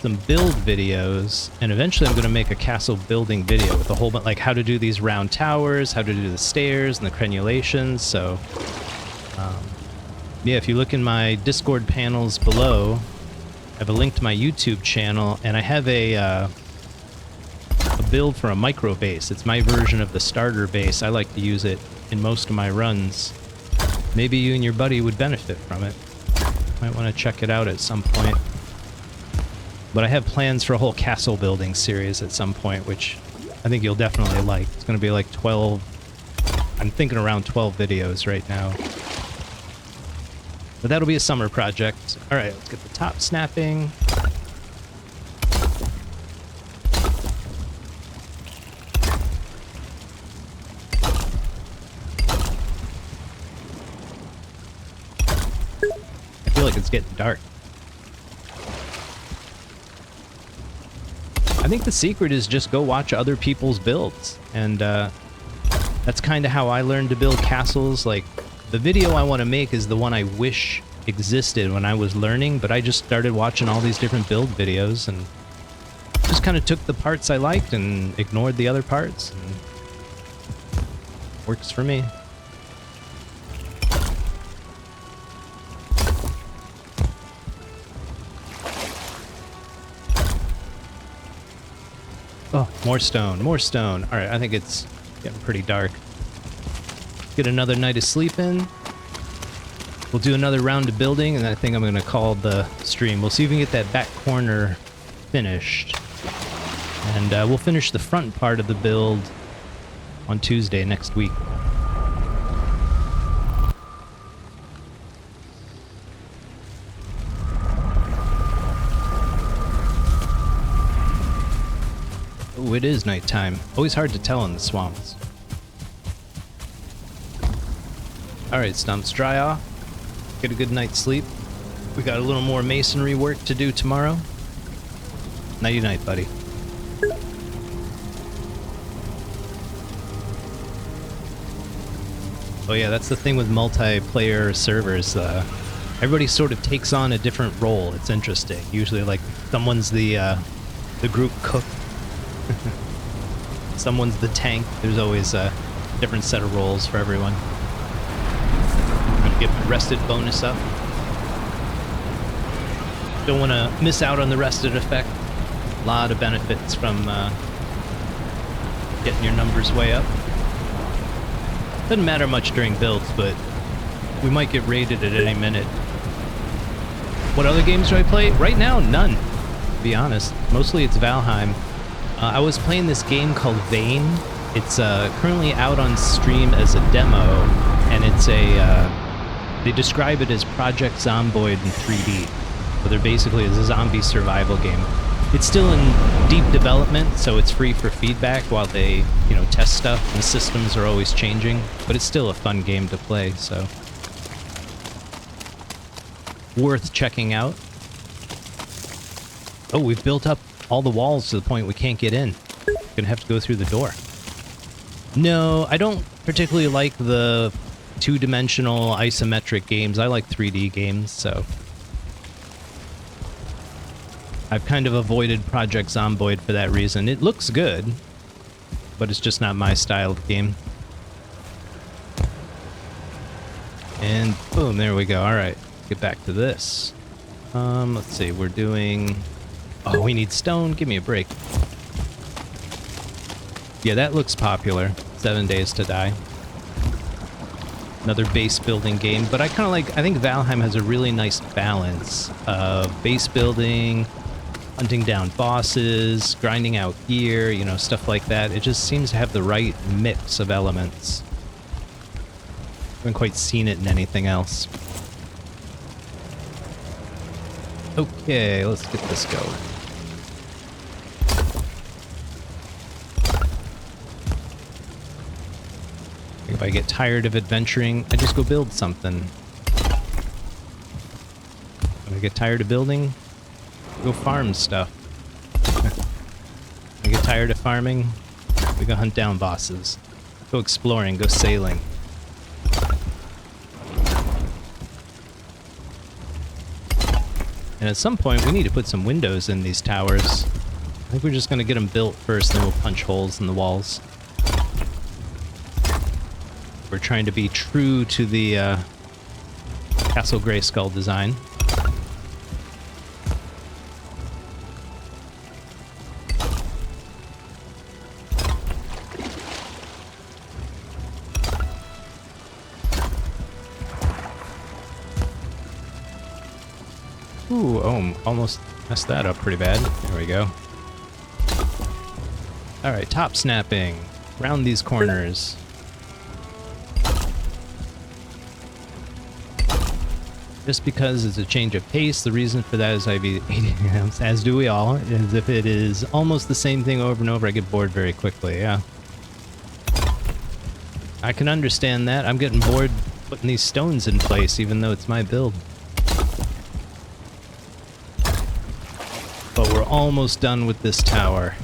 some build videos, and eventually I'm going to make a castle building video with a whole bunch, like how to do these round towers, how to do the stairs and the crenulations. So yeah, if you look in my Discord panels below, I have a link to my YouTube channel, and I have a build for a micro base. It's my version of the starter base. I like to use it in most of my runs. Maybe you and your buddy would benefit from it. Might want to check it out at some point. But I have plans for a whole castle building series at some point, which I think you'll definitely like. It's going to be like 12... I'm thinking around 12 videos right now. But that'll be a summer project. Alright, let's get the top snapping. I feel like it's getting dark. I think the secret is just go watch other people's builds, and that's kind of how I learned to build castles. Like, the video I want to make is the one I wish existed when I was learning, but I just started watching all these different build videos and just kind of took the parts I liked and ignored the other parts. And works for me. Oh, more stone, more stone. All right, I think it's getting pretty dark. Get another night of sleep in. We'll do another round of building, and I think I'm going to call the stream. We'll see if we can get that back corner finished. And we'll finish the front part of the build on Tuesday next week. Oh, it is nighttime. Always hard to tell in the swamps. Alright, Stumps, dry off. Get a good night's sleep. We got a little more masonry work to do tomorrow. Nighty-night, buddy. Oh yeah, that's the thing with multiplayer servers. Everybody sort of takes on a different role. It's interesting. Usually, like, someone's the group cook. Someone's the tank. There's always a different set of roles for everyone. I'm gonna get my rested bonus up. Don't want to miss out on the rested effect. A lot of benefits from getting your numbers way up. Doesn't matter much during builds, but we might get raided at any minute. What other games do I play? Right now, none, to be honest. Mostly it's Valheim. I was playing this game called Vane. It's currently out on stream as a demo, and it's they describe it as Project Zomboid in 3D. But they're basically a zombie survival game. It's still in deep development, so it's free for feedback while they, test stuff, and the systems are always changing, but it's still a fun game to play, so worth checking out. Oh, we've built up all the walls to the point we can't get in. Gonna have to go through the door. No, I don't particularly like the two-dimensional isometric games. I like 3D games, so I've kind of avoided Project Zomboid for that reason. It looks good, but it's just not my style of game. And boom, there we go. All right, get back to this. Let's see, we're doing... Oh, we need stone. Give me a break. Yeah, that looks popular. 7 Days to Die. Another base building game, but I think Valheim has a really nice balance of base building, hunting down bosses, grinding out gear, stuff like that. It just seems to have the right mix of elements. Haven't quite seen it in anything else. Okay, let's get this going. If I get tired of adventuring, I just go build something. When I get tired of building, go farm stuff. When I get tired of farming, we go hunt down bosses. Go exploring, go sailing. And at some point, we need to put some windows in these towers. I think we're just going to get them built first, then we'll punch holes in the walls. We're trying to be true to the Castle Grayskull design. Ooh, oh, almost messed that up pretty bad. There we go. Alright, top snapping. Round these corners. Just because it's a change of pace, the reason for that is I've been eating, as do we all, is if it is almost the same thing over and over, I get bored very quickly, yeah. I can understand that. I'm getting bored putting these stones in place, even though it's my build. But we're almost done with this tower.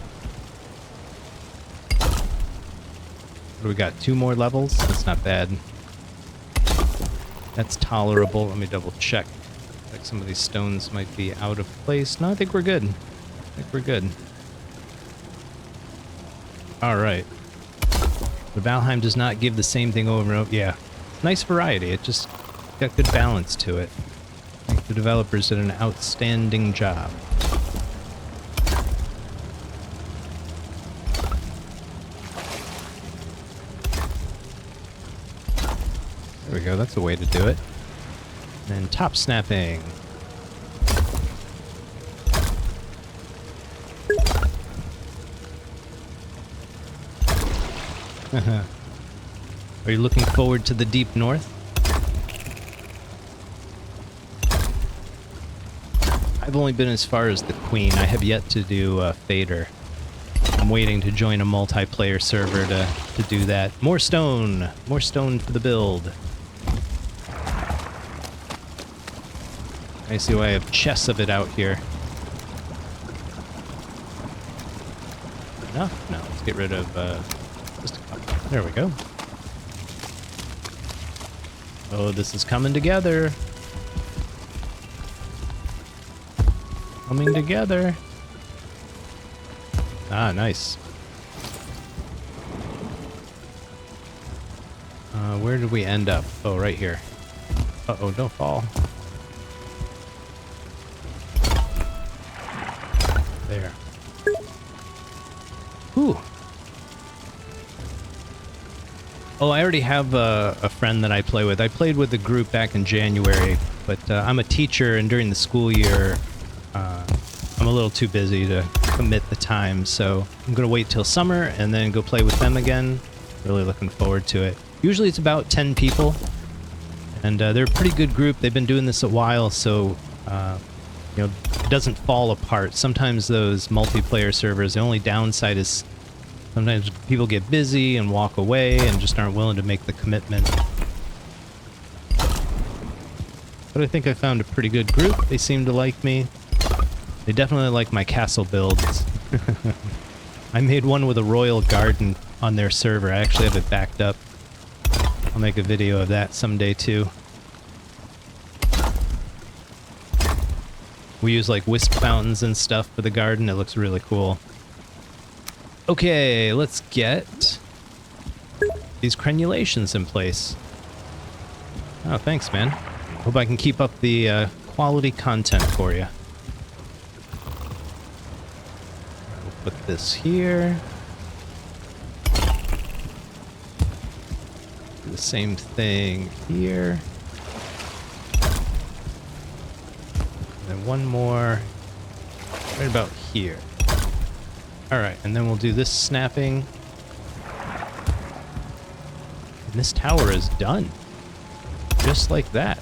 What do we got? 2 more levels? That's not bad. That's tolerable. Let me double check. Like some of these stones might be out of place. No, I think we're good. I think we're good. All right. The Valheim does not give the same thing over and over. Yeah. Nice variety. It just got good balance to it. I think the developers did an outstanding job. There we go. That's a way to do it. And top snapping. Are you looking forward to the deep north? I've only been as far as the Queen. I have yet to do Fader. I'm waiting to join a multiplayer server to do that. More stone! More stone for the build. I see why I have chests of it out here. Enough? No, let's get rid of just a couple. There we go. Oh, this is coming together. Coming together. Ah, nice. Where did we end up? Oh, right here. Uh-oh, don't fall. There. Ooh. Oh, I already have a friend that I play with. I played with the group back in January, but I'm a teacher, and during the school year, I'm a little too busy to commit the time, so I'm going to wait till summer and then go play with them again. Really looking forward to it. Usually it's about 10 people, and they're a pretty good group. They've been doing this a while, so you know, it doesn't fall apart. Sometimes those multiplayer servers, the only downside is sometimes people get busy and walk away and just aren't willing to make the commitment. But I think I found a pretty good group. They seem to like me. They definitely like my castle builds. I made one with a royal garden on their server. I actually have it backed up. I'll make a video of that someday too. We use like wisp fountains and stuff for the garden. It looks really cool. Okay, let's get these crenulations in place. Oh, thanks, man. Hope I can keep up the quality content for you. We'll put this here. Do the same thing here. And one more right about here. Alright, and then we'll do this snapping. And this tower is done. Just like that.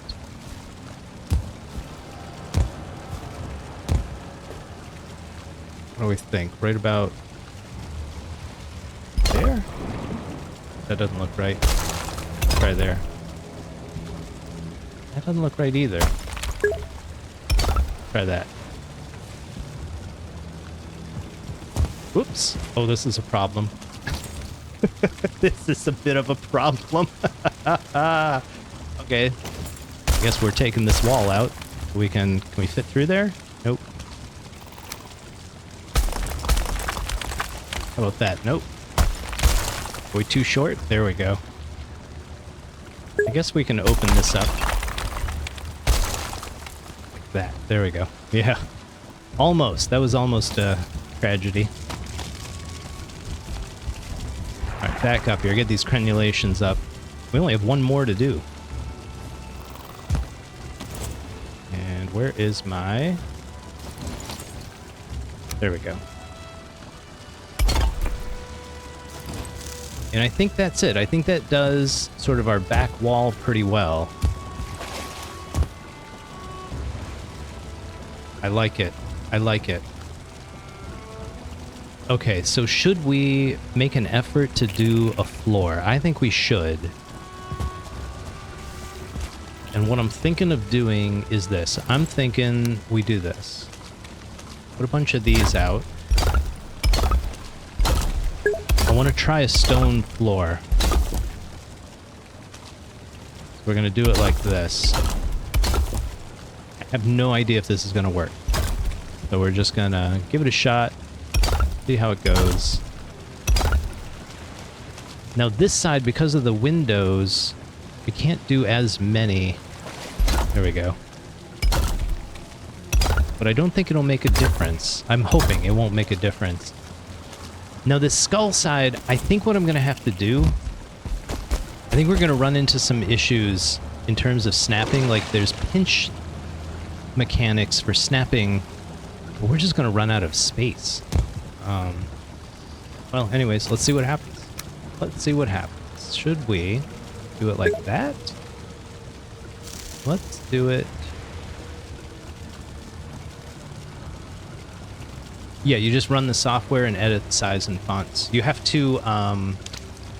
What do we think? Right about there? That doesn't look right. Try there. That doesn't look right either. Try that. Whoops. Oh, this is a problem. This is a bit of a problem. Okay. I guess we're taking this wall out. Can we fit through there? Nope. How about that? Nope. Are we too short? There we go. I guess we can open this up. Like that. There we go. Yeah. Almost. That was almost a tragedy. Alright, back up here. Get these crenulations up. We only have one more to do. And where is my... There we go. And I think that's it. I think that does sort of our back wall pretty well. I like it. I like it. Okay, so should we make an effort to do a floor? I think we should. And what I'm thinking of doing is this. I'm thinking we do this. Put a bunch of these out. I want to try a stone floor. We're going to do it like this. I have no idea if this is going to work. So we're just going to give it a shot, see how it goes. Now this side, because of the windows, we can't do as many. There we go. But I don't think it'll make a difference. I'm hoping it won't make a difference. Now this skull side, I think what I'm going to have to do, I think we're going to run into some issues in terms of snapping. Like there's pinch mechanics for snapping, but we're just going to run out of space. Well, anyways, let's see what happens. Let's see what happens. Should we do it like that? Let's do it. Yeah, you just run the software and edit the size and fonts. You have to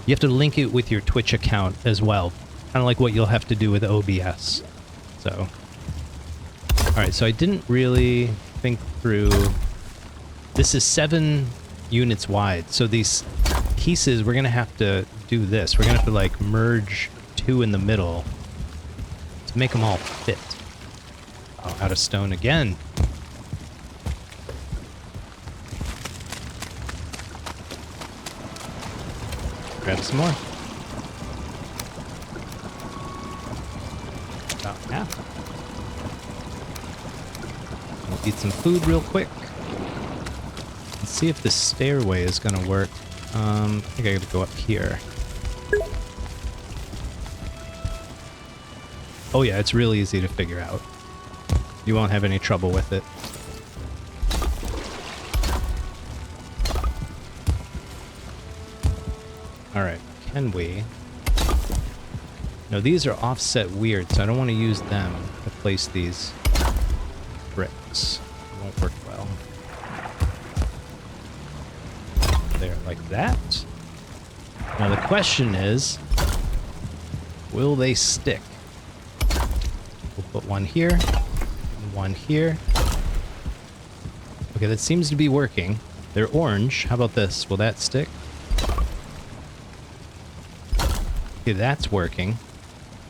link it with your Twitch account as well, kind of like what you'll have to do with OBS. So, all right. So I didn't really think through. This is 7 units wide, so these pieces we're gonna have to do this. We're gonna have to like merge 2 in the middle to make them all fit. Oh, out of stone again. Grab some more. About half. We'll eat some food real quick. Let's see if this stairway is gonna work. I think I gotta go up here. Oh yeah, it's really easy to figure out. You won't have any trouble with it. Alright, can we? No, these are offset weird, so I don't want to use them to place these bricks. It won't work well. There, like that. Now the question is, will they stick? We'll put one here, and one here. Okay, that seems to be working. They're orange. How about this? Will that stick? Okay, that's working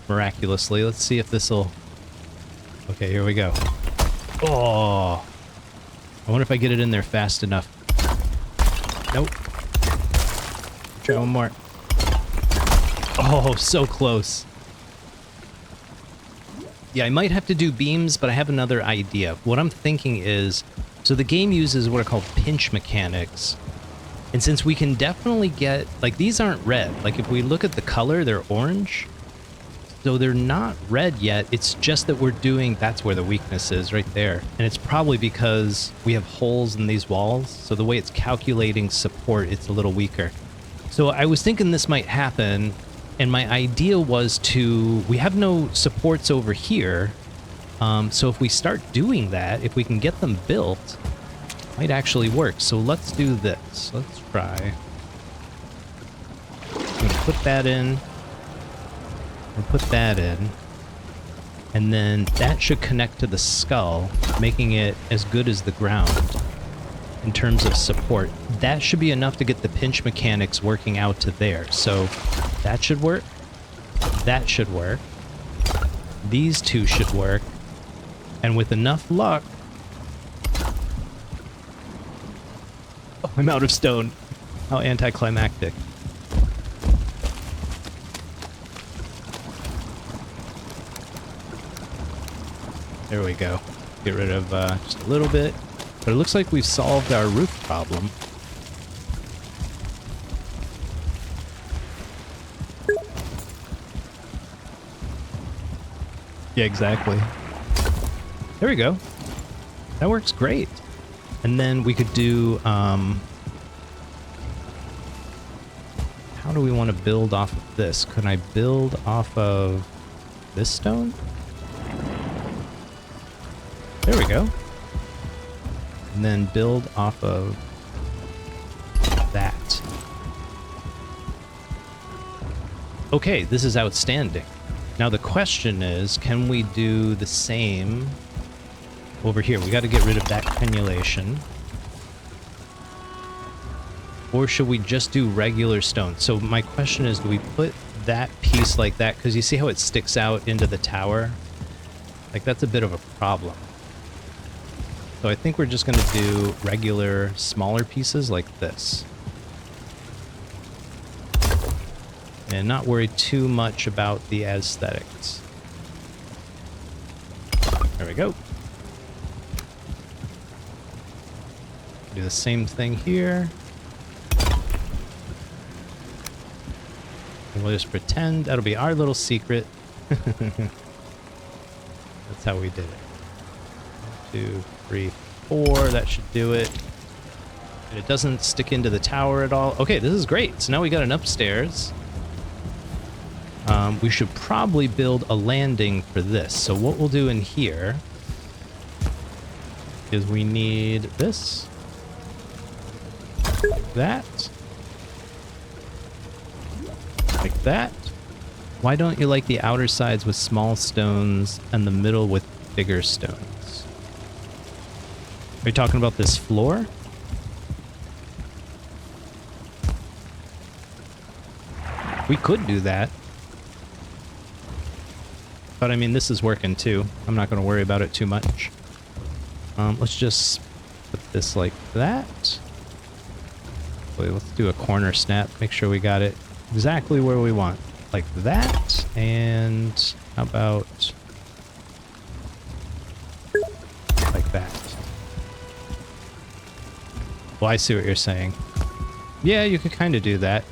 miraculously. Let's see if this'll... Okay, here we go. Oh! I wonder if I get it in there fast enough. Nope. Try one more. Oh, so close. Yeah, I might have to do beams, but I have another idea. What I'm thinking is... So the game uses what are called pinch mechanics. And since we can definitely get, like, these aren't red. Like, if we look at the color, they're orange. So they're not red yet. It's just that we're doing, that's where the weakness is, right there. And it's probably because we have holes in these walls. So the way it's calculating support, it's a little weaker. So I was thinking this might happen. And my idea was to, we have no supports over here. So if we start doing that, if we can get them built, might actually work. So let's do this. Let's try. I'm gonna put that in. Or put that in. And then that should connect to the skull, making it as good as the ground in terms of support. That should be enough to get the pinch mechanics working out to there. So that should work. That should work. These two should work. And with enough luck, I'm out of stone. How anticlimactic. There we go. Get rid of just a little bit. But it looks like we've solved our roof problem. Yeah, exactly. There we go. That works great. And then we could do, how do we want to build off of this? Can I build off of this stone? There we go. And then build off of that. Okay, this is outstanding. Now the question is, can we do the same over here? We got to get rid of that crenulation. Or should we just do regular stone? So my question is, do we put that piece like that, because you see how it sticks out into the tower? Like, that's a bit of a problem. So I think we're just going to do regular, smaller pieces like this. And not worry too much about the aesthetics. There we go. Do the same thing here. And we'll just pretend that'll be our little secret. That's how we did it. 1, 2, 3, 4. That should do it. And it doesn't stick into the tower at all. Okay, this is great. So now we got an upstairs. We should probably build a landing for this. So what we'll do in here is we need this, that, like that. Why don't you like the outer sides with small stones and the middle with bigger stones? Are you talking about this floor? We could do that. But I mean, this is working too. I'm not going to worry about it too much. Let's just put this like that. Wait, let's do a corner snap. Make sure we got it exactly where we want. Like that. And how about like that? Well, I see what you're saying. Yeah, you could kind of do that.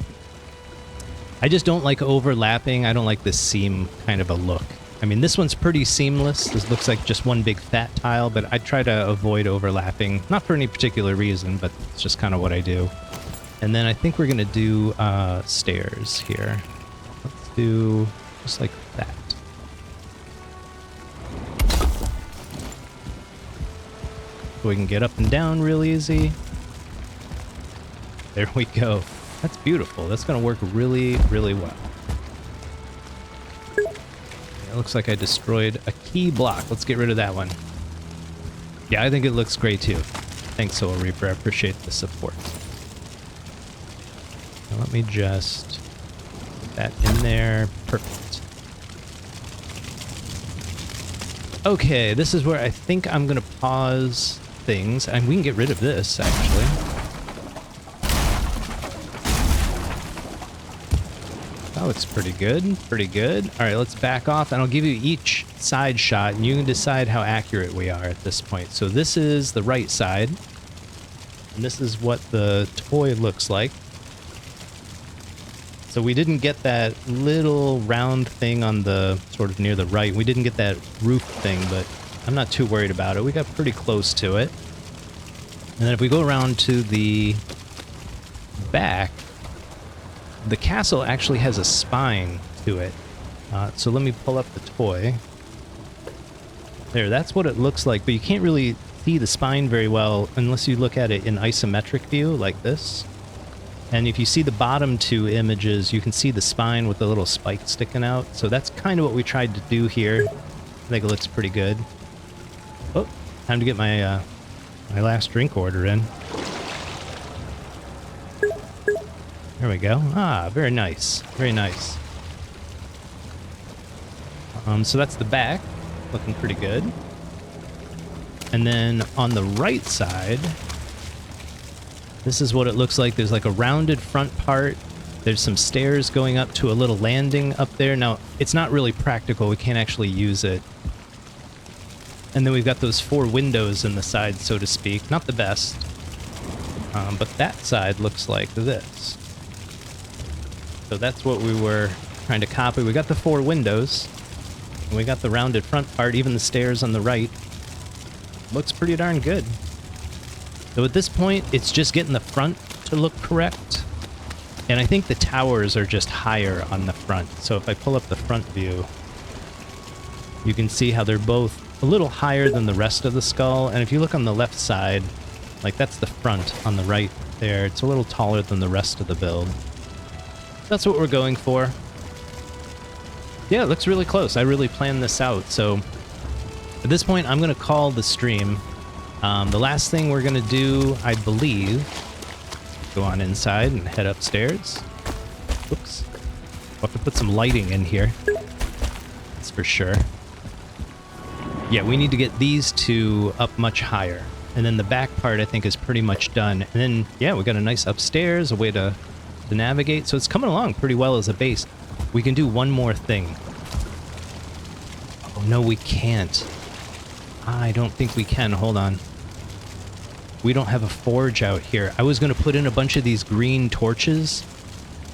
I just don't like overlapping. I don't like this seam kind of a look. I mean, this one's pretty seamless. This looks like just one big fat tile, but I try to avoid overlapping. Not for any particular reason, but it's just kind of what I do. And then I think we're going to do stairs here. Let's do just like that. So we can get up and down real easy. There we go. That's beautiful. That's going to work really, really well. It looks like I destroyed a key block. Let's get rid of that one. Yeah, I think it looks great too. Thanks, Soul Reaper. I appreciate the support. Now let me just put that in there. Perfect. Okay, this is where I think I'm going to pause things. And we can get rid of this, actually. That looks pretty good. Pretty good. All right, let's back off, and I'll give you each side shot, and you can decide how accurate we are at this point. So this is the right side, and this is what the toy looks like. So we didn't get that little round thing on the sort of near the right. We didn't get that roof thing, but I'm not too worried about it. We got pretty close to it. And then if we go around to the back, the castle actually has a spine to it. So let me pull up the toy. There, that's what it looks like, but you can't really see the spine very well unless you look at it in isometric view like this. And if you see the bottom two images, you can see the spine with the little spike sticking out. So that's kind of what we tried to do here. I think it looks pretty good. Oh, time to get my my last drink order in. There we go. Ah, very nice. Very nice. So that's the back. Looking pretty good. And then on the right side, this is what it looks like. There's like a rounded front part. There's some stairs going up to a little landing up there. Now, it's not really practical. We can't actually use it. And then we've got those 4 windows in the side, so to speak. Not the best. But that side looks like this. So that's what we were trying to copy. We got the 4 windows, and we got the rounded front part, even the stairs on the right. Looks pretty darn good. So at this point, it's just getting the front to look correct. And I think the towers are just higher on the front. So if I pull up the front view, you can see how they're both a little higher than the rest of the skull. And if you look on the left side, like that's the front on the right there. It's a little taller than the rest of the build. That's what we're going for. Yeah, it looks really close. I really planned this out. So at this point, I'm going to call the stream. The last thing we're going to do, I believe, go on inside and head upstairs. Oops. We'll have to put some lighting in here. That's for sure. Yeah, we need to get these two up much higher. And then the back part, I think, is pretty much done. And then, yeah, we got a nice upstairs, a way to navigate. So it's coming along pretty well as a base. We can do one more thing. Oh, no, we can't. I don't think we can. Hold on. We don't have a forge out here. I was going to put in a bunch of these green torches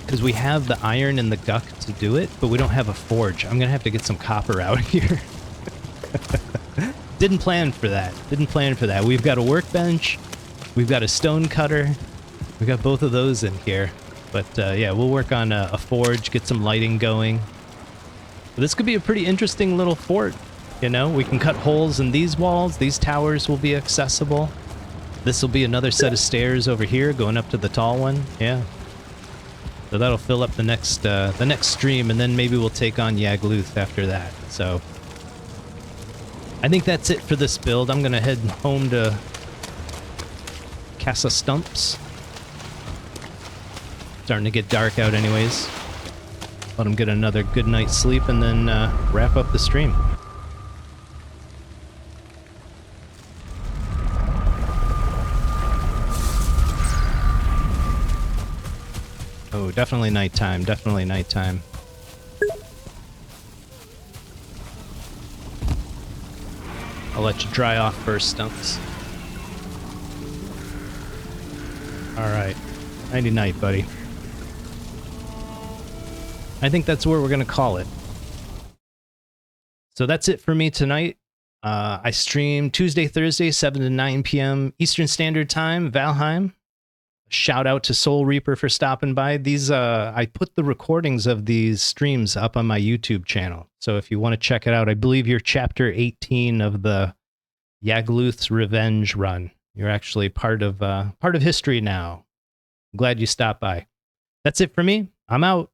because we have the iron and the guck to do it, but we don't have a forge. I'm going to have to get some copper out here. Didn't plan for that. Didn't plan for that. We've got a workbench. We've got a stone cutter. We got both of those in here. But yeah, we'll work on a forge, get some lighting going. But this could be a pretty interesting little fort. You know, we can cut holes in these walls. These towers will be accessible. This will be another set of stairs over here going up to the tall one. Yeah. So that'll fill up the next stream, and then maybe we'll take on Yagluth after that. So I think that's it for this build. I'm gonna head home to Castle Stumps. Starting to get dark out anyways. Let them get another good night's sleep and then wrap up the stream. Oh, definitely nighttime, definitely nighttime. I'll let you dry off first, Stumps. Alright. Nighty night, buddy. I think that's where we're going to call it. So that's it for me tonight. I stream Tuesday, Thursday, 7 to 9 p.m. Eastern Standard Time, Valheim. Shout out to Soul Reaper for stopping by. These I put the recordings of these streams up on my YouTube channel. So if you want to check it out, I believe you're chapter 18 of the Yagluth's Revenge run. You're actually part of history now. I'm glad you stopped by. That's it for me. I'm out.